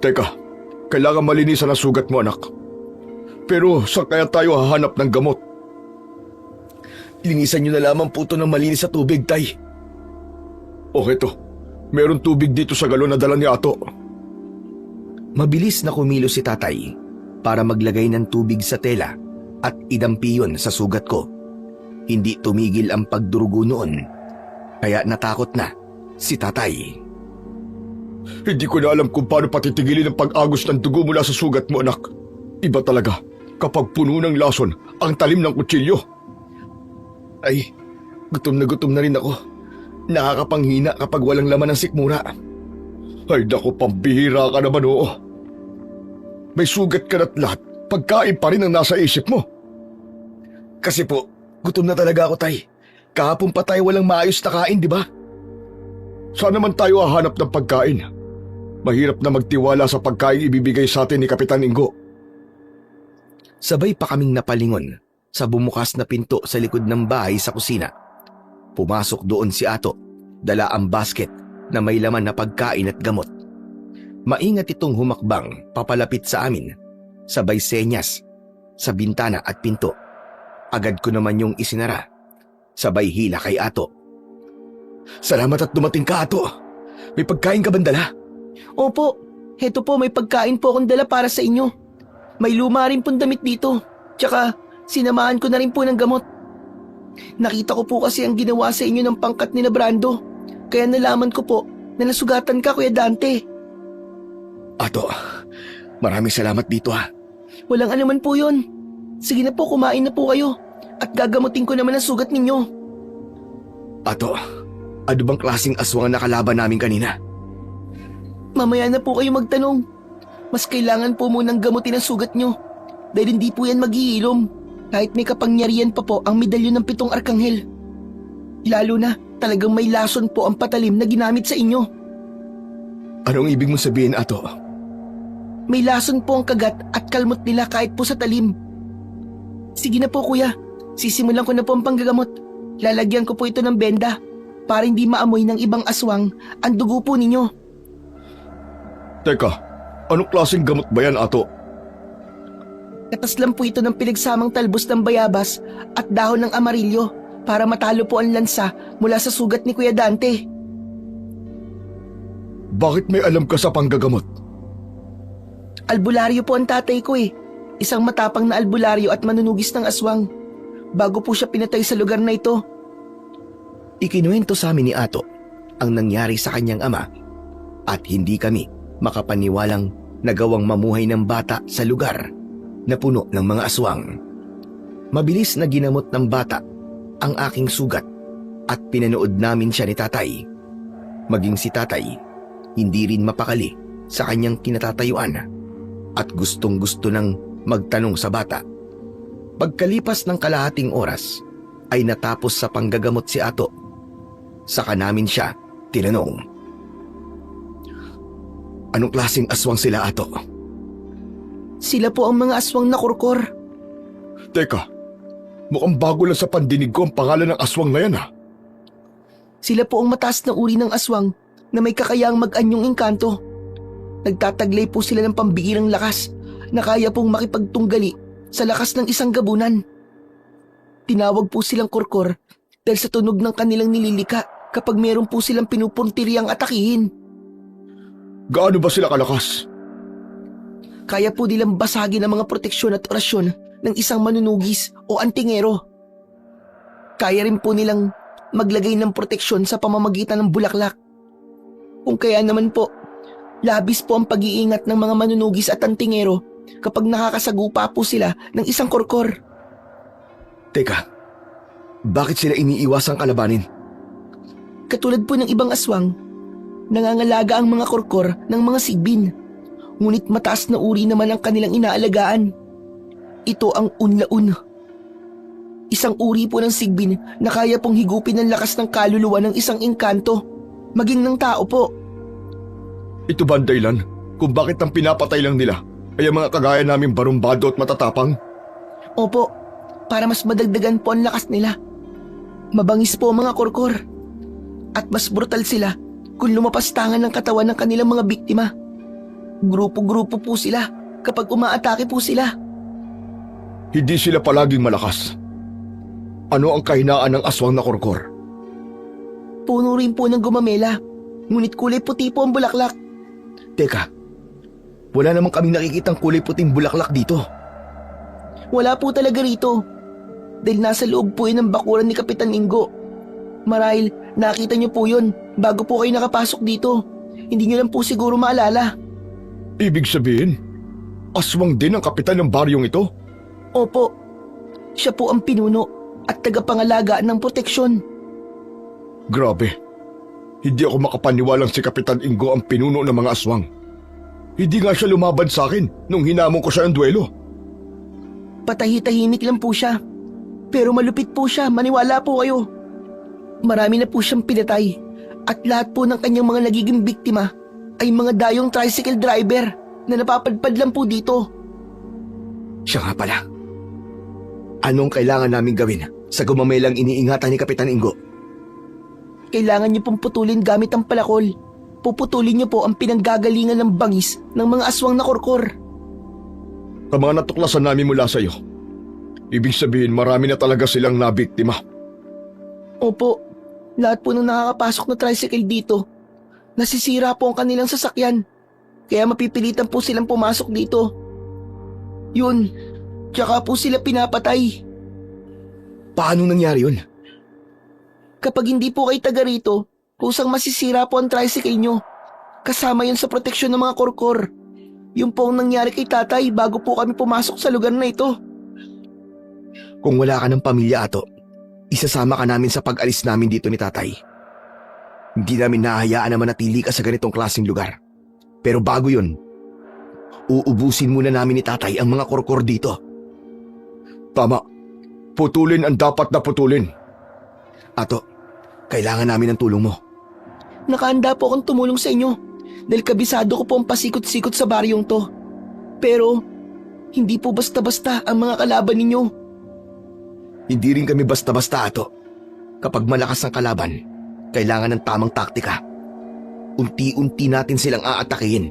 Teka, kailangan malinisan ang sugat mo, anak. Pero saan kaya tayo hahanap ng gamot? Linisan niyo na lamang po ito ng malinis sa tubig, Tay. O eto, meron tubig dito sa galon na dala ni Ato. Mabilis na kumilos si tatay para maglagay ng tubig sa tela at idampi yun sa sugat ko. Hindi tumigil ang pagdurugo noon, kaya natakot na si tatay. Hindi ko na alam kung paano patitigilin ang pag-agos ng dugo mula sa sugat mo, anak. Iba talaga kapag puno ng lason ang talim ng kutsilyo. Ay, gutom na rin ako. Nakakapanghina kapag walang laman ng sikmura. Ay naku, pambihira ka naman, oo. May sugat ka na't lahat, pagkain pa rin ang nasa isip mo. Kasi po, gutom na talaga ako, Tay. Kahapon pa tayo walang maayos na kain, di ba? Saan naman tayo hahanap ng pagkain? Mahirap na magtiwala sa pagkain ibibigay sa atin ni Kapitan Ingo. Sabay pa kaming napalingon sa bumukas na pinto sa likod ng bahay sa kusina. Pumasok doon si Ato, dala ang basket na may laman na pagkain at gamot. Maingat itong humakbang papalapit sa amin, sabay senyas sa bintana at pinto. Agad ko naman yung isinara, sabay hila kay Ato. Salamat at dumating ka, Ato. May pagkain ka bandala? Opo, heto po may pagkain po akong dala para sa inyo. May luma rin pong damit dito, tsaka sinamahan ko na rin po ng gamot. Nakita ko po kasi ang ginawa sa inyo ng pangkat ni na Brando, kaya nalaman ko po na nasugatan ka, Kuya Dante. Ato, maraming salamat dito ha. Walang anuman po yun. Sige na po, kumain na po kayo at gagamutin ko naman ang sugat ninyo. Ato, ano bang klaseng aswang ang nakalaban namin kanina? Mamaya na po kayo magtanong. Mas kailangan po munang gamutin ang sugat nyo dahil hindi po yan mag-iilom kahit may kapangyarihan pa po ang medalyon ng 7 arkanghel. Lalo na talagang may lason po ang patalim na ginamit sa inyo. Anong ibig mong sabihin, Ato? May lason po ang kagat at kalmot nila kahit po sa talim. Sige na po, Kuya. Sisimulan ko na po ang panggagamot. Lalagyan ko po ito ng benda para hindi maamoy ng ibang aswang ang dugo po ninyo. Teka, anong klaseng gamot ba yan, Ato? Katas lang po ito ng pinagsamang talbos ng bayabas at dahon ng amarilyo para matalo po ang lansa mula sa sugat ni Kuya Dante. Bakit may alam ka sa panggagamot? Albularyo po ang tatay ko eh. Isang matapang na albularyo at manunugis ng aswang. Bago po siya pinatay sa lugar na ito. Ikinuwento sa amin ni Ato ang nangyari sa kanyang ama at hindi kami makapaniwalang nagawang mamuhay ng bata sa lugar na puno ng mga aswang. Mabilis na ginamot ng bata ang aking sugat at pinanood namin siya ni tatay. Maging si tatay, hindi rin mapakali sa kanyang kinatatayuan at gustong-gusto nang magtanong sa bata. Pagkalipas ng kalahating oras ay natapos sa panggagamot si Ato. Saka namin siya tinanong. Anong klaseng aswang sila, Ato? Sila po ang mga aswang na kurkor. Teka, mukhang bago lang sa pandinig ko ang pangalan ng aswang na yan ha. Sila po ang mataas na uri ng aswang na may kakayahang mag-anyong engkanto. Nagtataglay po sila ng pambihirang lakas na kaya pong makipagtunggali sa lakas ng isang gabunan. Tinawag po silang kurkor dahil sa tunog ng kanilang nililika kapag meron po silang pinupuntiriang atakihin. Gaano ba sila kalakas? Kaya po nilang basagin ang mga proteksyon at orasyon ng isang manunugis o antingero. Kaya rin po nilang maglagay ng proteksyon sa pamamagitan ng bulaklak. Kung kaya naman po, labis po ang pag-iingat ng mga manunugis at antingero kapag nakakasagupa po sila ng isang kurkor. Teka, bakit sila iniiwasang kalabanin? Katulad po ng ibang aswang, nangangalaga ang mga kurkor ng mga sigbin. Ngunit mataas na uri naman ang kanilang inaalagaan. Ito ang unlaun. Isang uri po ng sigbin na kaya pong higupin ang lakas ng kaluluwa ng isang engkanto, maging ng tao po. Ito ba ang dahilan kung bakit ang pinapatay lang nila ay ang mga kagaya naming barumbado at matatapang? Opo, para mas madagdagan po ang lakas nila. Mabangis po ang mga kurkor. At mas brutal sila kung lumapastangan ng katawan ng kanilang mga biktima. Grupo-grupo po sila kapag umaatake po sila. Hindi sila palaging malakas. Ano ang kahinaan ng aswang na kurkor? Puno rin po ng gumamela, ngunit kulay puti po ang bulaklak. Teka, wala namang kaming nakikitang kulay puting bulaklak dito. Wala po talaga rito. Dahil nasa loob po yun ng bakuran ni Kapitan Ingo. Marahil nakita niyo po yun bago po kayo nakapasok dito. Hindi niyo lang po siguro maalala. Ibig sabihin, aswang din ang kapitan ng baryong ito? Opo, siya po ang pinuno at tagapangalaga ng proteksyon. Grabe, hindi ako makapaniwalang si Kapitan Ingo ang pinuno ng mga aswang. Hindi nga siya lumaban sa akin nung hinamon ko siya ng duelo. Patahi-tahimik lang po siya. Pero malupit po siya, maniwala po kayo. Marami na po siyang pinatay at lahat po ng kanyang mga nagiging biktima ay mga dayong tricycle driver na napapadpad lang po dito. Siya nga pala. Anong kailangan namin gawin sa gumamelang iniingatan ni Kapitan Ingo? Kailangan niyo pong putulin gamit ang palakol. Puputulin niyo po ang pinanggagalingan ng bangis ng mga aswang na kurkor. Sa mga natuklasan namin mula sa iyo, ibig sabihin marami na talaga silang nabiktima. Opo, lahat po ng nakakapasok na tricycle dito, nasisira po ang kanilang sasakyan. Kaya mapipilitan po silang pumasok dito. Yun, tsaka po sila pinapatay. Paano nangyari yun? Kapag hindi po kayo taga rito, kusang masisira po ang tricycle nyo. Kasama yun sa proteksyon ng mga kurkor. Yun po ang nangyari kay tatay bago po kami pumasok sa lugar na ito. Kung wala ka ng pamilya, Ato, isasama ka namin sa pag-alis namin dito ni tatay. Hindi namin nahahayaan na manatili ka sa ganitong klaseng lugar. Pero bago yun, uubusin muna namin ni tatay ang mga kurkor dito. Tama, putulin ang dapat na putulin. Ato, kailangan namin ng tulong mo. Nakahanda po akong tumulong sa inyo dahil kabisado ko po ang pasikot-sikot sa baryong to. Pero, hindi po basta-basta ang mga kalaban ninyo. Hindi rin kami basta-basta, Ato. Kapag malakas ang kalaban, kailangan ng tamang taktika. Unti-unti natin silang aatakihin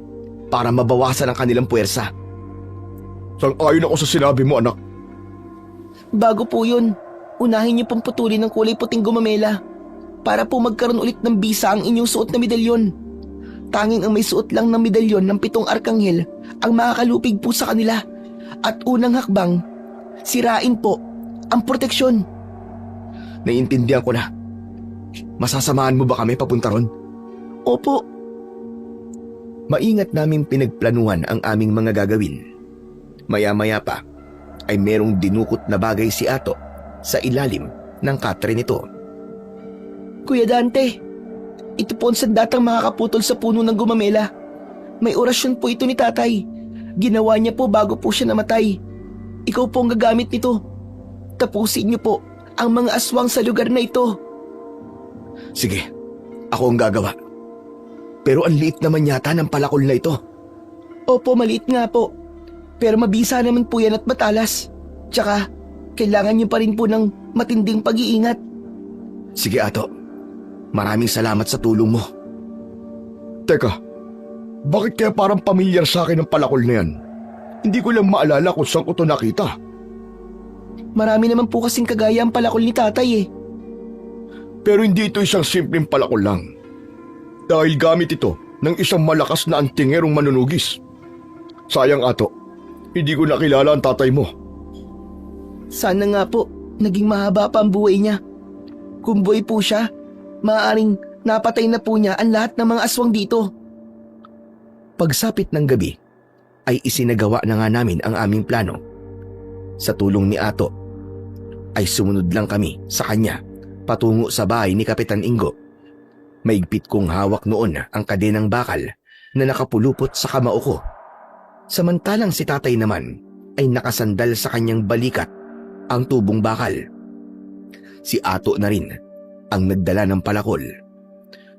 para mabawasan ang kanilang puwersa. Sang-ayon ako sa sinabi mo, anak. Bago po yun, unahin niyo pong putulin ng kulay puting gumamela para po magkaroon ulit ng bisa ang inyong suot na medalyon. Tanging ang may suot lang ng medalyon ng 7 arkanghel ang makakalupig po sa kanila. At unang hakbang, sirain po ang proteksyon. Naiintindihan ko na. Masasamahan mo ba kami papunta ron? Opo. Maingat namin pinagplanuhan ang aming mga gagawin. Maya-maya pa ay merong dinukot na bagay si Ato sa ilalim ng katre nito. Kuya Dante, ito po ang sandatang makakaputol sa puno ng gumamela. May orasyon po ito ni tatay. Ginawa niya po bago po siya namatay. Ikaw po ang gagamit nito. Tapusin niyo po ang mga aswang sa lugar na ito. Sige, ako ang gagawa. Pero ang liit naman yata ng palakol na ito. Opo, maliit nga po. Pero mabisa naman po yan at matalas. Tsaka, kailangan niyo pa rin po ng matinding pag-iingat. Sige Ato, maraming salamat sa tulong mo. Teka, bakit kaya parang pamilyar sa akin ang palakol na yan? Hindi ko lang maalala kung saan ko ito nakita. Marami naman po kasing kagaya ang palakol ni tatay eh. Pero hindi ito isang simpleng palakol lang. Dahil gamit ito ng isang malakas na antingerong manunugis. Sayang Ato, hindi ko nakilala ang tatay mo. Sana nga po, naging mahaba pa ang buhay niya. Kung buhay po siya, maaaring napatay na po niya ang lahat ng mga aswang dito. Pagsapit ng gabi, ay isinagawa na nga namin ang aming plano. Sa tulong ni Ato, ay sumunod lang kami sa kanya patungo sa bahay ni Kapitan Ingo. Maigpit kong hawak noon ang kadenang bakal na nakapulupot sa kamao ko. Samantalang si tatay naman ay nakasandal sa kanyang balikat ang tubong bakal. Si Ato na rin ang nagdala ng palakol.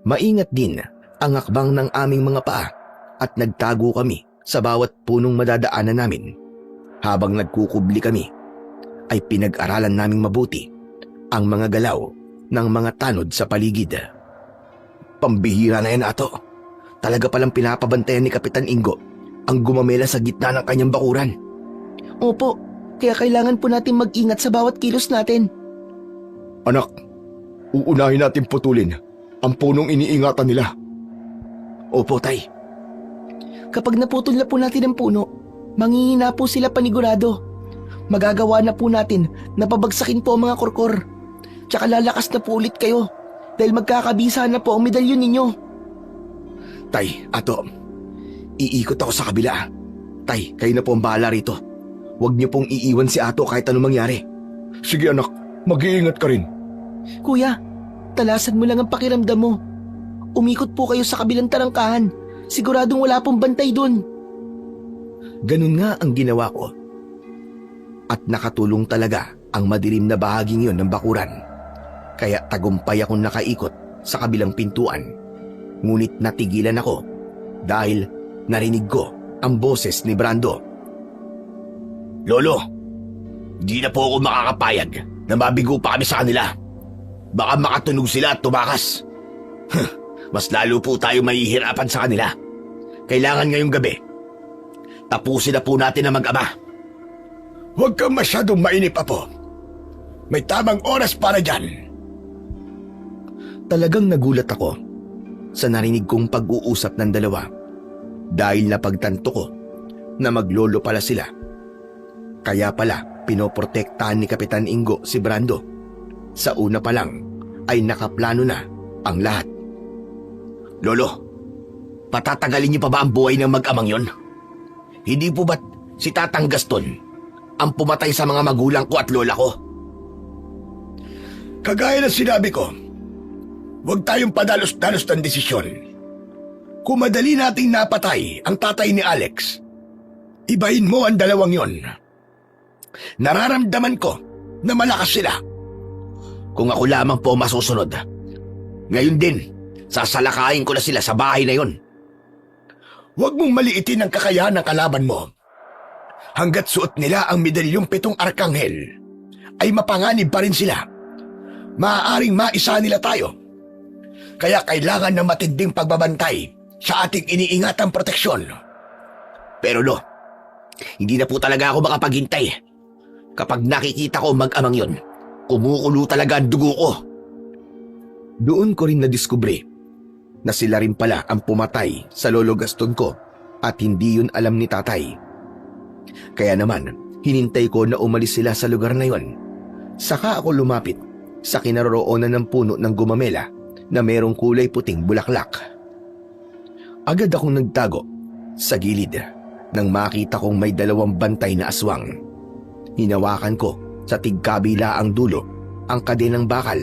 Maingat din ang akbang ng aming mga paa at nagtago kami sa bawat punong madadaanan namin. Habang nagkukubli kami, ay pinag-aralan naming mabuti ang mga galaw ng mga tanod sa paligid. Pambihira na yan, Ato. Talaga palang pinapabantayan ni Kapitan Ingo ang gumamela sa gitna ng kanyang bakuran. Opo, kaya kailangan po natin mag-ingat sa bawat kilos natin. Anak, uunahin natin putulin ang punong iniingatan nila. Opo, Tay. Kapag naputol na po natin ang puno, manghihina po sila panigurado. Magagawa na po natin na pabagsakin po ang mga korkor. Tsaka lalakas na po ulit kayo dahil magkakabisa na po ang medalyon ninyo. Tay, Ato, iikot ako sa kabila. Tay, kayo na po ang bahala rito. Huwag niyo pong iiwan si Ato kahit anong mangyari. Sige anak, mag-iingat ka rin. Kuya, talasan mo lang ang pakiramdam mo. Umikot po kayo sa kabilang tarangkahan. Siguradong wala pong bantay dun. Ganun nga ang ginawa ko. At nakatulong talaga ang madilim na bahaging yon ng bakuran. Kaya tagumpay akong nakaikot sa kabilang pintuan. Ngunit natigilan ako dahil narinig ko ang boses ni Brando. Lolo, di na po ako makakapayag na mabigo pa kami sa kanila. Baka makatunog sila at tumakas. Mas lalo po tayo mahihirapan sa kanila. Kailangan ngayong gabi, tapusin na po natin ang mag-ama. Huwag kang masyadong mainip, Apo. May tamang oras para dyan. Talagang nagulat ako sa narinig kong pag-uusap ng dalawa dahil napagtanto ko na maglolo pala sila. Kaya pala pinoprotektahan ni Kapitan Ingo si Brando. Sa una pa lang ay nakaplano na ang lahat. Lolo, patatagalin niyo pa ba ang buhay ng mag-amang yon? Hindi po ba't si Tatang Gaston ang pumatay sa mga magulang ko at lola ko? Kagaya ng sinabi ko, huwag tayong padalos-dalos ng desisyon. Kung madali nating napatay ang tatay ni Alex, ibahin mo ang dalawang yon. Nararamdaman ko na malakas sila. Kung ako lamang po masusunod, ngayon din, sasalakayin ko na sila sa bahay na yon. Huwag mong maliitin ang kakayahan ng kalaban mo. Hanggat suot nila ang medalyong 7 arkanghel, ay mapanganib pa rin sila. Maaaring maisa nila tayo. Kaya kailangan ng matinding pagbabantay sa ating iniingatang proteksyon. Pero Lo, hindi na po talaga ako makapaghintay. Kapag nakikita ko mag-amang yon, kumukulo talaga ang dugo ko. Doon ko rin nadiskubre na sila rin pala ang pumatay sa lolo Gaston ko at hindi yun alam ni tatay. Kaya naman, hinintay ko na umalis sila sa lugar na yon. Saka ako lumapit sa kinaroroonan ng puno ng gumamela na merong kulay puting bulaklak. Agad akong nagtago sa gilid nang makita kong may 2 bantay na aswang. Hinawakan ko sa tigkabila ang dulo ang kadenang bakal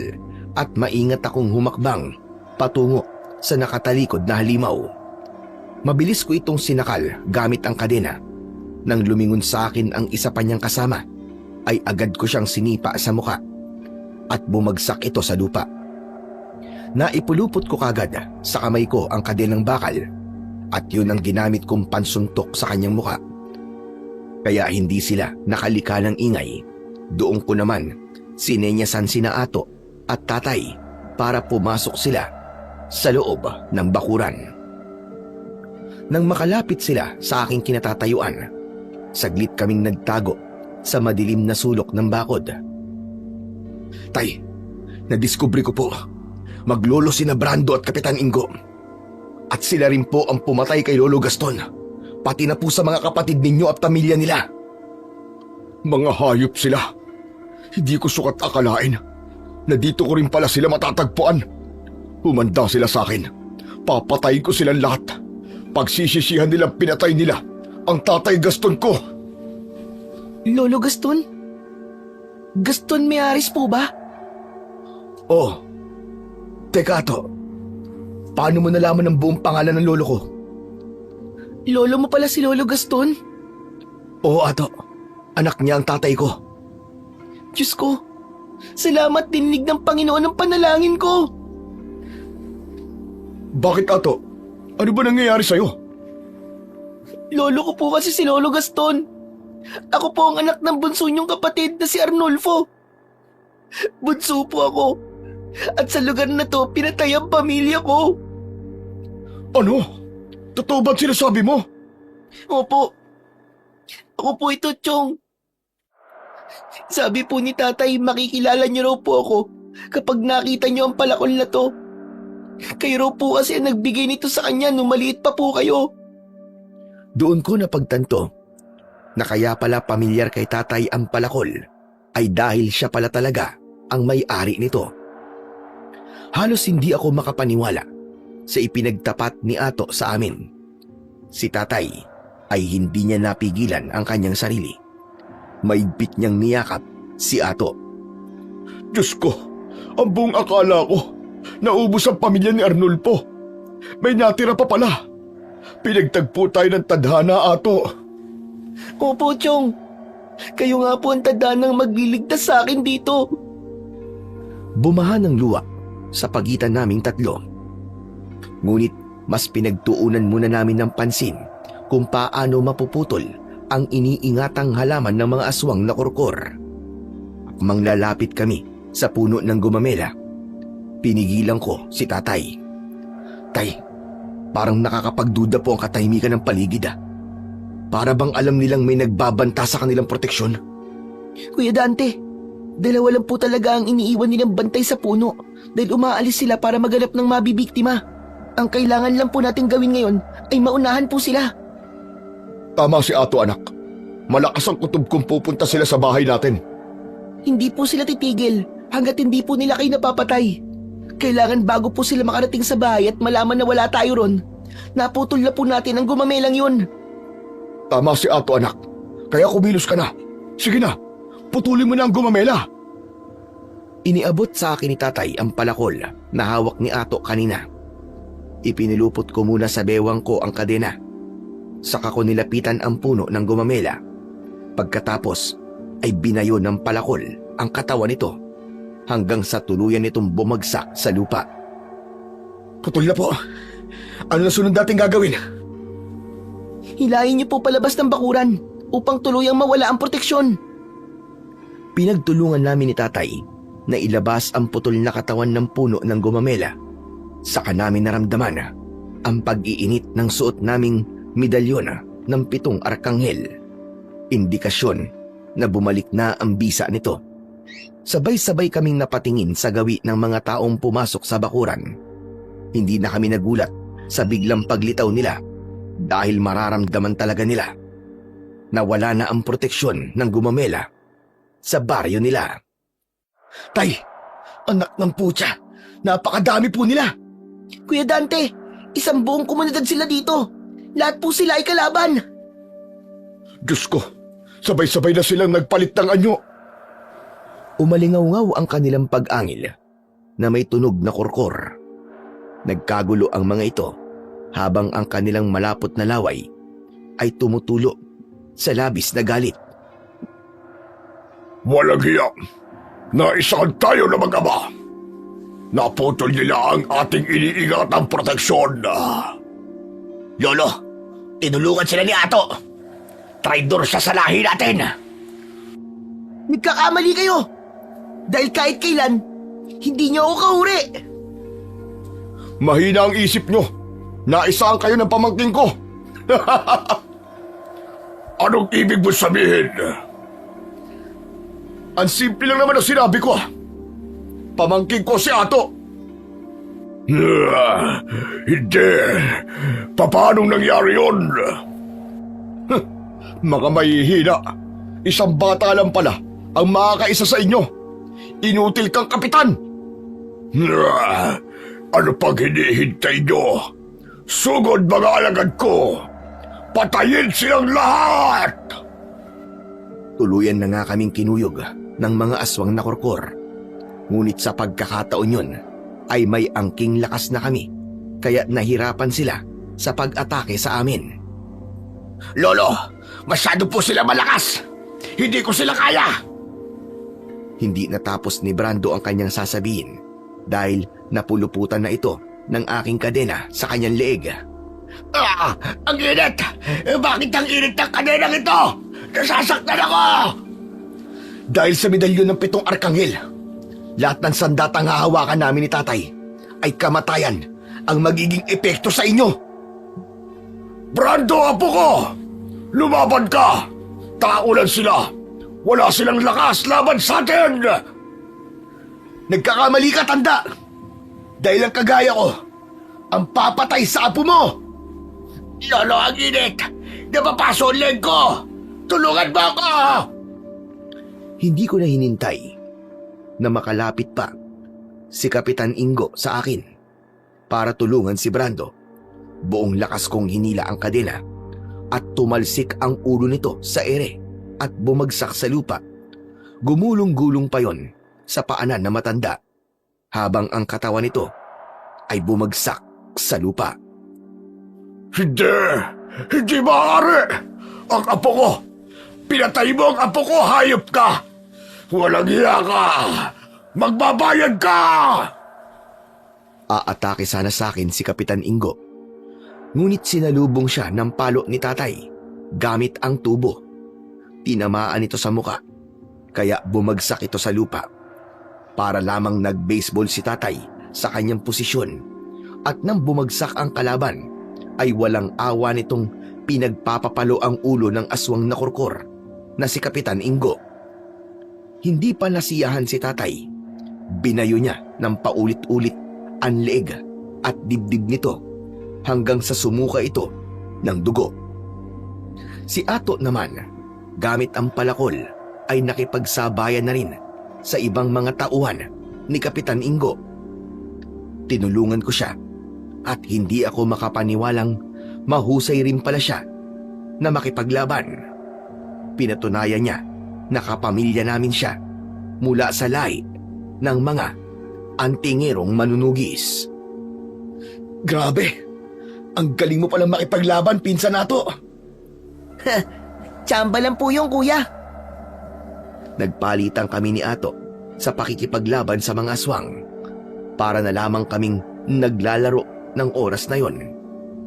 at maingat akong humakbang patungo sa nakatalikod na halimaw. Mabilis ko itong sinakal gamit ang kadena. Nang lumingon sa akin ang isa pa niyang kasama, ay agad ko siyang sinipa sa muka at bumagsak ito sa lupa. Naipulupot ko kagad sa kamay ko ang kadenang bakal at yun ang ginamit kong pansuntok sa kanyang muka. Kaya hindi sila nakalika ng ingay. Doon ko naman sinenyasan sina Ato at Tatay para pumasok sila sa loob ng bakuran. Nang makalapit sila sa aking kinatatayuan, saglit kaming nagtago sa madilim na sulok ng bakod. Tay, nadiskubre ko po, maglolo sina Brando at Kapitan Ingo. At sila rin po ang pumatay kay Lolo Gaston, pati na po sa mga kapatid ninyo at pamilya nila. Mga hayop sila. Hindi ko sukat akalain na dito ko rin pala sila matatagpuan. Humanda sila sa akin. Papatayin ko silang lahat. Pagsisisihan nilang pinatay nila ang Tatay Gaston ko. Lolo Gaston? Gaston Miaris po ba? Oh, teka Ato, paano mo nalaman ang buong pangalan ng lolo ko? Lolo mo pala si Lolo Gaston? Oo Ato, anak niya ang tatay ko. Diyos ko, salamat dinig ng Panginoon ang panalangin ko. Bakit, Ato? Ano ba nangyayari sa'yo? Lolo ko po kasi si Lolo Gaston. Ako po ang anak ng bunso niyong kapatid na si Arnulfo. Bunso po ako. At sa lugar na to, pinatay ang pamilya ko. Ano? Totoo ba't sinasabi mo? Opo. Ako po ito, Chong. Sabi po ni Tatay, makikilala niyo raw po ako kapag nakita niyo ang palakol na to. Kayo raw po kasi ang nagbigay nito sa kanya nung maliit pa po kayo. Doon ko napagtanto na kaya pala pamilyar kay Tatay ang palakol ay dahil siya pala talaga ang may-ari nito. Halos hindi ako makapaniwala sa ipinagtapat ni Ato sa amin. Si Tatay ay hindi niya napigilan ang kanyang sarili. Maigpit niyang niyakap si Ato. Diyos ko, ang buong akala ko, naubos ang pamilya ni Arnulfo. May natira pa pala. Pinagtagpo tayo ng tadhana, Ato. Opo, Chong. Kayo nga po ang tadhanang magliligtas sa akin dito. Bumaha ng luwa sa pagitan naming tatlo. Ngunit mas pinagtuunan muna namin ng pansin kung paano mapuputol ang iniingatang halaman ng mga aswang na kurkur. Manglalapit kami sa puno ng gumamela. Pinigilan ko si Tatay. Tay, parang nakakapagduda po ang katahimikan ng paligid ah. Para bang alam nilang may nagbabanta sa kanilang proteksyon? Kuya Dante, dalawa lang po talaga ang iniiwan nilang bantay sa puno dahil umaalis sila para maganap ng mabibiktima. Ang kailangan lang po natin gawin ngayon ay maunahan po sila. Tama si Ato, anak. Malakas ang kutob kung pupunta sila sa bahay natin. Hindi po sila titigil hanggat hindi po nila kayo napapatay. Kailangan bago po sila makarating sa bahay at malaman na wala tayo ron, naputol na po natin ang gumamelang yun. Tama si Ato, anak. Kaya kumilos ka na. Sige na, putulin mo na ang gumamela. Iniabot sa akin ni Tatay ang palakol na hawak ni Ato kanina. Ipinilupot ko muna sa bewang ko ang kadena. Saka ko nilapitan ang puno ng gumamela. Pagkatapos ay binayo ng palakol ang katawan nito hanggang sa tuluyan nitong bumagsak sa lupa. Putol na po. Ano na sunod natin gagawin? Hilahin niyo po palabas ng bakuran upang tuluyang mawala ang proteksyon. Pinagtulungan namin ni Tatay na ilabas ang putol na katawan ng puno ng gumamela. Saka namin naramdaman ang pag-iinit ng suot naming medalyon ng 7 arkanghel. Indikasyon na bumalik na ang bisa nito. Sabay-sabay kaming napatingin sa gawi ng mga taong pumasok sa bakuran. Hindi na kami nagulat sa biglang paglitaw nila dahil mararamdaman talaga nila na wala na ang proteksyon ng gumamela sa baryo nila. Tay, anak ng putya, napakadami po nila. Kuya Dante, isang buong komunidad sila dito. Lahat po sila ay kalaban. Diyos ko, sabay-sabay na silang nagpalit ng anyo. Umalingaw-ngaw ang kanilang pag-angil na may tunog na kurkur. Nagkagulo ang mga ito habang ang kanilang malapot na laway ay tumutulo sa labis na galit. Walang hiya. Naisahan tayo na mag-ama. Naputol nila ang ating iniingatang proteksyon. Lolo, tinulungan sila ni Ato. traidor siya sa lahi natin. Nagkakamali kayo! Dahil kahit kailan, hindi niyo ako kahuri! Mahina ang isip nyo. Naisaan kayo ng pamangking ko. Anong ibig mo sabihin? Ang simple lang naman ang sinabi ko. Pamangking ko si Ato. Hindi. Paano nangyari yun? Mga mahihina. Isang bata lang pala ang makakaisa sa inyo. Inutil kang kapitan. Ano pang hinihintay nyo? Sugod mga alagad ko! Patayin silang lahat! Tuluyan na nga kaming kinuyog ng mga aswang na kurkur. Ngunit sa pagkakataon yun ay may angking lakas na kami, kaya nahirapan sila sa pag-atake sa amin. Lolo, masyado po sila malakas. Hindi ko sila kaya. Hindi natapos ni Brando ang kanyang sasabihin dahil napuluputan na ito ng aking kadena sa kanyang leeg. Ang init! Bakit ang init ng kadenang ito? Nasasaktan ako! Dahil sa medalyon ng 7 arkanghel, lahat ng sandatang hahawakan namin ni tatay ay kamatayan ang magiging epekto sa inyo. Brando, apo ko! Lumaban ka! Tao lang sila! Wala silang lakas laban sa atin! Nagkakamali ka, tanda! Dahil ang kagaya ko, ang papatay sa apo mo! Lolo, ang init! Napapaso ang leg ko! Tulungan mo ako! Hindi ko na hinintay na makalapit pa si Kapitan Ingo sa akin para tulungan si Brando. Buong lakas kong hinila ang kadena at tumalsik ang ulo nito sa ere at bumagsak sa lupa. Gumulong-gulong pa yon sa paanan na matanda habang ang katawan nito ay bumagsak sa lupa. Hindi! Hindi maaari! Ang apo ko! Pinatay mo ang apo ko, hayop ka! Walang hiya ka! Magbabayad ka! Aatake sana sa akin si Kapitan Ingo. Ngunit sinalubong siya ng palo ni tatay gamit ang tubo. Tinamaan ito sa muka, kaya bumagsak ito sa lupa. Para lamang nag-baseball si tatay sa kanyang posisyon at nang bumagsak ang kalaban ay walang awa nitong pinagpapapalo ang ulo ng aswang na kurkur na si Kapitan Ingo. Hindi pa nasiyahan si tatay. Binayo niya ng paulit-ulit ang leeg at dibdib nito hanggang sa sumuka ito ng dugo. Si Ato naman, gamit ang palakol, ay nakipagsabayan na rin sa ibang mga tauhan ni Kapitan Ingo. Tinulungan ko siya at hindi ako makapaniwalang mahusay rin pala siya na makipaglaban. Pinatunayan niya na kapamilya namin siya mula sa lahi ng mga antingerong manunugis. Grabe! Ang galing mo palang makipaglaban, pinsan nato! Tsamba lang po yung kuya. Nagpalitan kami ni Ato sa pakikipaglaban sa mga aswang para na lamang kaming naglalaro ng oras na yon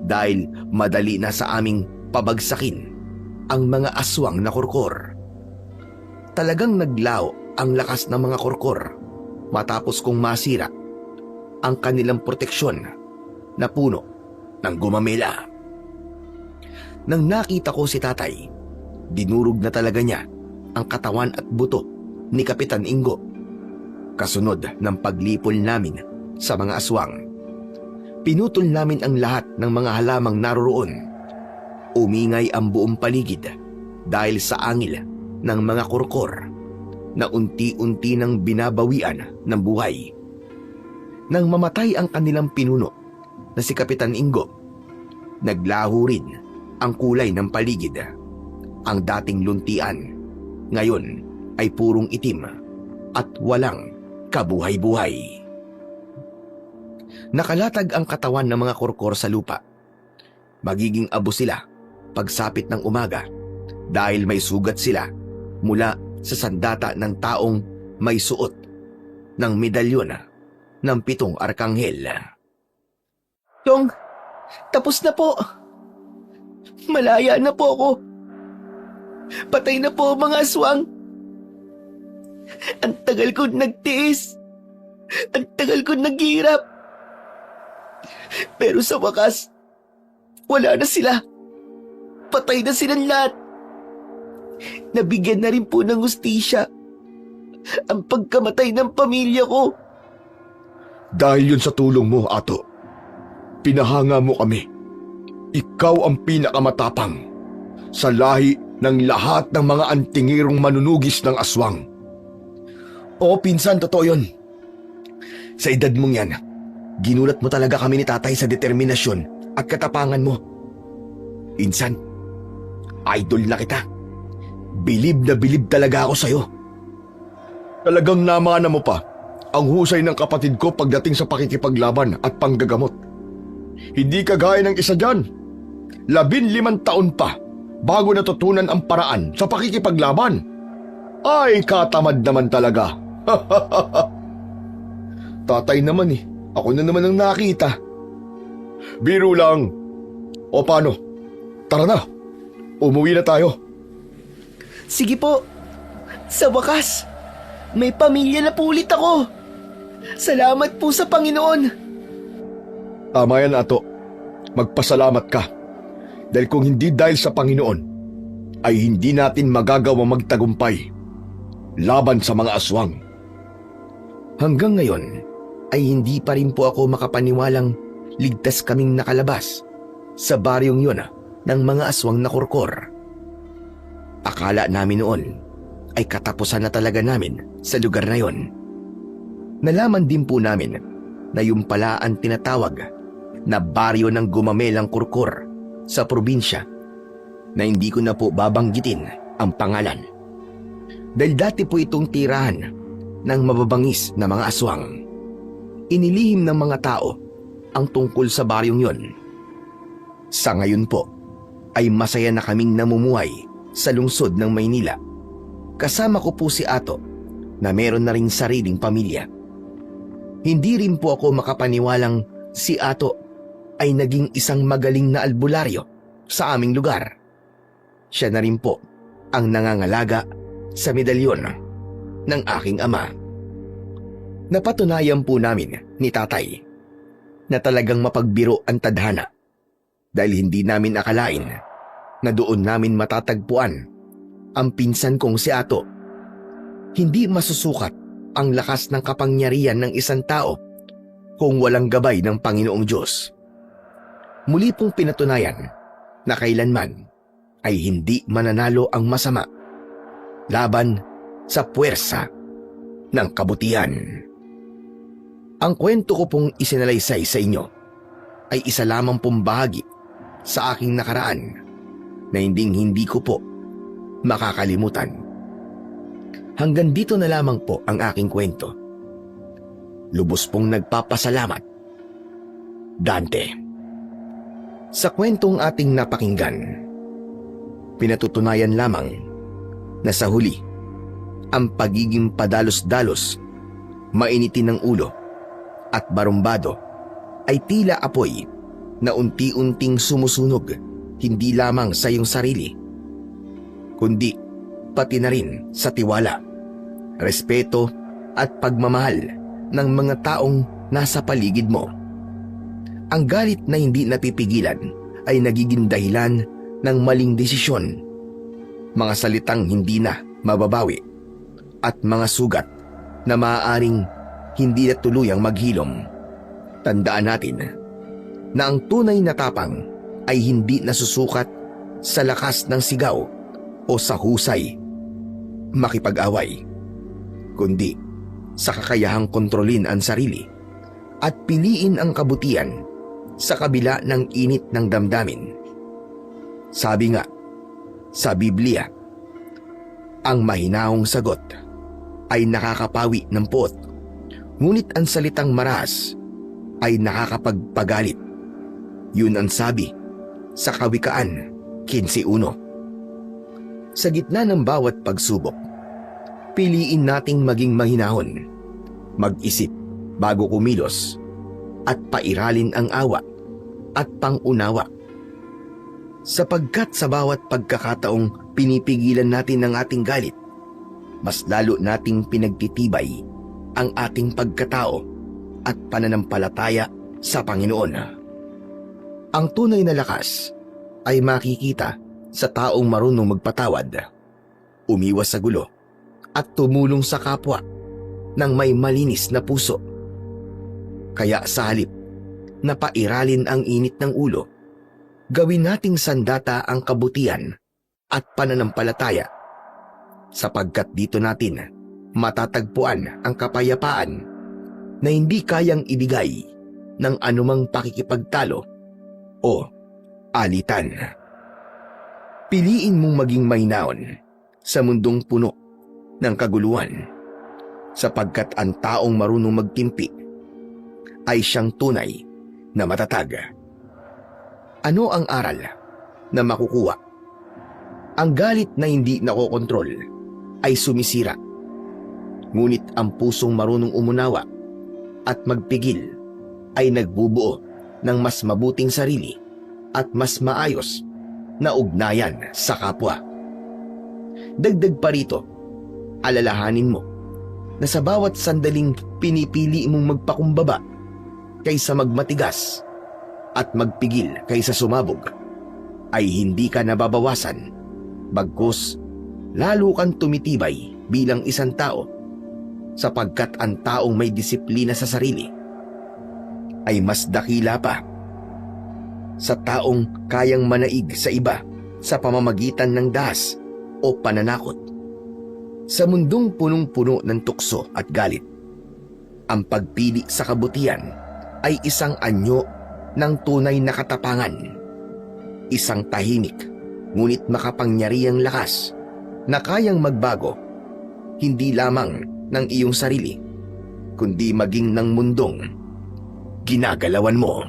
dahil madali na sa aming pabagsakin ang mga aswang na kurkur. Talagang naglao ang lakas ng mga kurkur matapos kong masira ang kanilang proteksyon na puno ng gumamela. Nang nakita ko si tatay, dinurog na talaga niya ang katawan at buto ni Kapitan Ingo. Kasunod ng paglipol namin sa mga aswang, pinutol namin ang lahat ng mga halamang naroroon. Umingay ang buong paligid dahil sa angil ng mga kurkur na unti-unti nang binabawian ng buhay. Nang mamatay ang kanilang pinuno na si Kapitan Ingo, naglaho rin ang kulay ng paligid. Ang dating luntian ngayon ay purong itim at walang kabuhay-buhay. Nakalatag ang katawan ng mga kurkur sa lupa. Magiging abo sila pagsapit ng umaga dahil may sugat sila mula sa sandata ng taong may suot ng medalyon ng 7 arkanghel. Chong, tapos na po. Malaya na po ako. Patay na po ang mga aswang. Ang tagal ko nagtiis. Ang tagal ko naghihirap. Pero sa wakas, wala na sila. Patay na silang lahat. Nabigyan na rin po ng hustisya ang pagkamatay ng pamilya ko. Dahil yun sa tulong mo, Ato. Pinahanga mo kami. Ikaw ang pinakamatapang sa lahi ng lahat ng mga antingirong manunugis ng aswang. Oo, pinsan, totoo yun. Sa edad mong yan, ginulat mo talaga kami ni tatay sa determinasyon at katapangan mo. Pinsan, idol na kita. Bilib na bilib talaga ako sa'yo. Talagang namana mo pa ang husay ng kapatid ko pagdating sa pakikipaglaban at panggagamot. Hindi kagaya ng isa dyan. 15 taon pa bago natutunan ang paraan sa pakikipaglaban. Ay, katamad naman talaga. Tatay naman eh. Ako na naman ang nakita. Biro lang. O paano? Tara na. Umuwi na tayo. Sige po. Sa wakas, may pamilya na po ulit ako. Salamat po sa Panginoon. Tama yan, Ato. Magpasalamat ka. Dahil kung hindi dahil sa Panginoon, ay hindi natin magagawa magtagumpay laban sa mga aswang. Hanggang ngayon, ay hindi pa rin po ako makapaniwalang ligtas kaming nakalabas sa baryong yun ng mga aswang na kurkor. Akala namin noon ay katapusan na talaga namin sa lugar na yon. Nalaman din po namin na yung pala ang tinatawag na baryo ng gumamelang kurkor sa probinsya na hindi ko na po babanggitin ang pangalan. Dahil dati po itong tirahan ng mababangis na mga aswang. Inilihim ng mga tao ang tungkol sa baryong yon. Sa ngayon po ay masaya na kaming namumuhay sa lungsod ng Maynila. Kasama ko po si Ato na meron na ring sariling pamilya. Hindi rin po ako makapaniwalang si Ato ay naging isang magaling na albularyo sa aming lugar. Siya na rin po ang nangangalaga sa medalyon ng aking ama. Napatunayan po namin ni tatay na talagang mapagbiro ang tadhana dahil hindi namin akalain na doon namin matatagpuan ang pinsan kong si Ato. Hindi masusukat ang lakas ng kapangyarihan ng isang tao kung walang gabay ng Panginoong Diyos. Muli pong pinatunayan na kailanman ay hindi mananalo ang masama laban sa puwersa ng kabutihan. Ang kwento ko pong isinalaysay sa inyo ay isa lamang pong bahagi sa aking nakaraan na hindi ko po makakalimutan. Hanggang dito na lamang po ang aking kwento. Lubos pong nagpapasalamat, Dante. Sa kwentong ating napakinggan, pinatutunayan lamang na sa huli, ang pagiging padalos-dalos, mainitin ng ulo, at barumbado ay tila apoy na unti-unting sumusunog hindi lamang sa iyong sarili, kundi pati na rin sa tiwala, respeto at pagmamahal ng mga taong nasa paligid mo. Ang galit na hindi napipigilan ay nagiging dahilan ng maling desisyon, mga salitang hindi na mababawi, at mga sugat na maaaring hindi na tuluyang maghilom. Tandaan natin na ang tunay na tapang ay hindi nasusukat sa lakas ng sigaw o sa husay makipag-away, kundi sa kakayahang kontrolin ang sarili at piliin ang kabutihan sa kabila ng init ng damdamin. Sabi nga sa Biblia, ang mahinahong sagot ay nakakapawi ng puot, ngunit ang salitang maras ay nakakapagpagalit. Yun ang sabi sa Kawikaan 15:1. Sa gitna ng bawat pagsubok, piliin nating maging mahinahon, mag-isip bago kumilos, at pairalin ang awa at pangunawa. Sapagkat sa bawat pagkakataong pinipigilan natin ang ating galit, mas lalo nating pinagtitibay ang ating pagkatao at pananampalataya sa Panginoon. Ang tunay na lakas ay makikita sa taong marunong magpatawad, umiwas sa gulo, at tumulong sa kapwa ng may malinis na puso. Kaya sa halip na pairalin ang init ng ulo, gawin nating sandata ang kabutihan at pananampalataya, sapagkat dito natin matatagpuan ang kapayapaan na hindi kayang ibigay ng anumang pakikipagtalo o alitan. Piliin mong maging maynaon sa mundong puno ng kaguluhan, sapagkat ang taong marunong magtimpi ay siyang tunay na matatag. Ano ang aral na makukuha? Ang galit na hindi nakokontrol ay sumisira. Ngunit ang pusong marunong umunawa at magpigil ay nagbubuo ng mas mabuting sarili at mas maayos na ugnayan sa kapwa. Dagdag pa rito, alalahanin mo na sa bawat sandaling pinipili mong magpakumbaba kaysa magmatigas at magpigil kaysa sumabog, ay hindi ka nababawasan, bagkus lalo kang tumitibay bilang isang tao, sapagkat ang taong may disiplina sa sarili ay mas dakila pa sa taong kayang manaig sa iba sa pamamagitan ng dahas o pananakot. Sa mundong punong-puno ng tukso at galit, ang pagpili sa kabutihan ay isang anyo ng tunay na katapangan. Isang tahimik ngunit makapangyarihang lakas na kayang magbago hindi lamang ng iyong sarili, kundi maging ng mundong ginagalawan mo.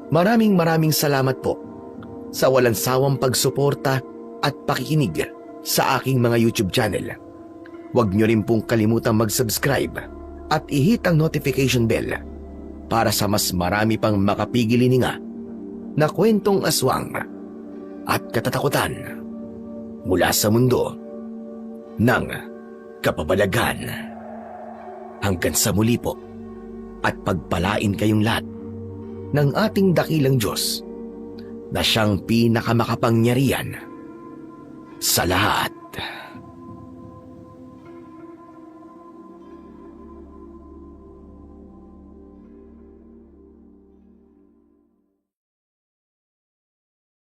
Maraming salamat po sa walang sawang pagsuporta at pakikinig sa aking mga YouTube channel. Huwag niyo rin pong kalimutang mag-subscribe at i-hit ang notification bell para sa mas marami pang makapigilininga na kwentong aswang at katatakutan mula sa mundo ng kababalaghan. Hanggang sa muli po, at pagpalain kayong lahat ng ating dakilang Diyos na siyang pinakamakapangyarihan sa lahat.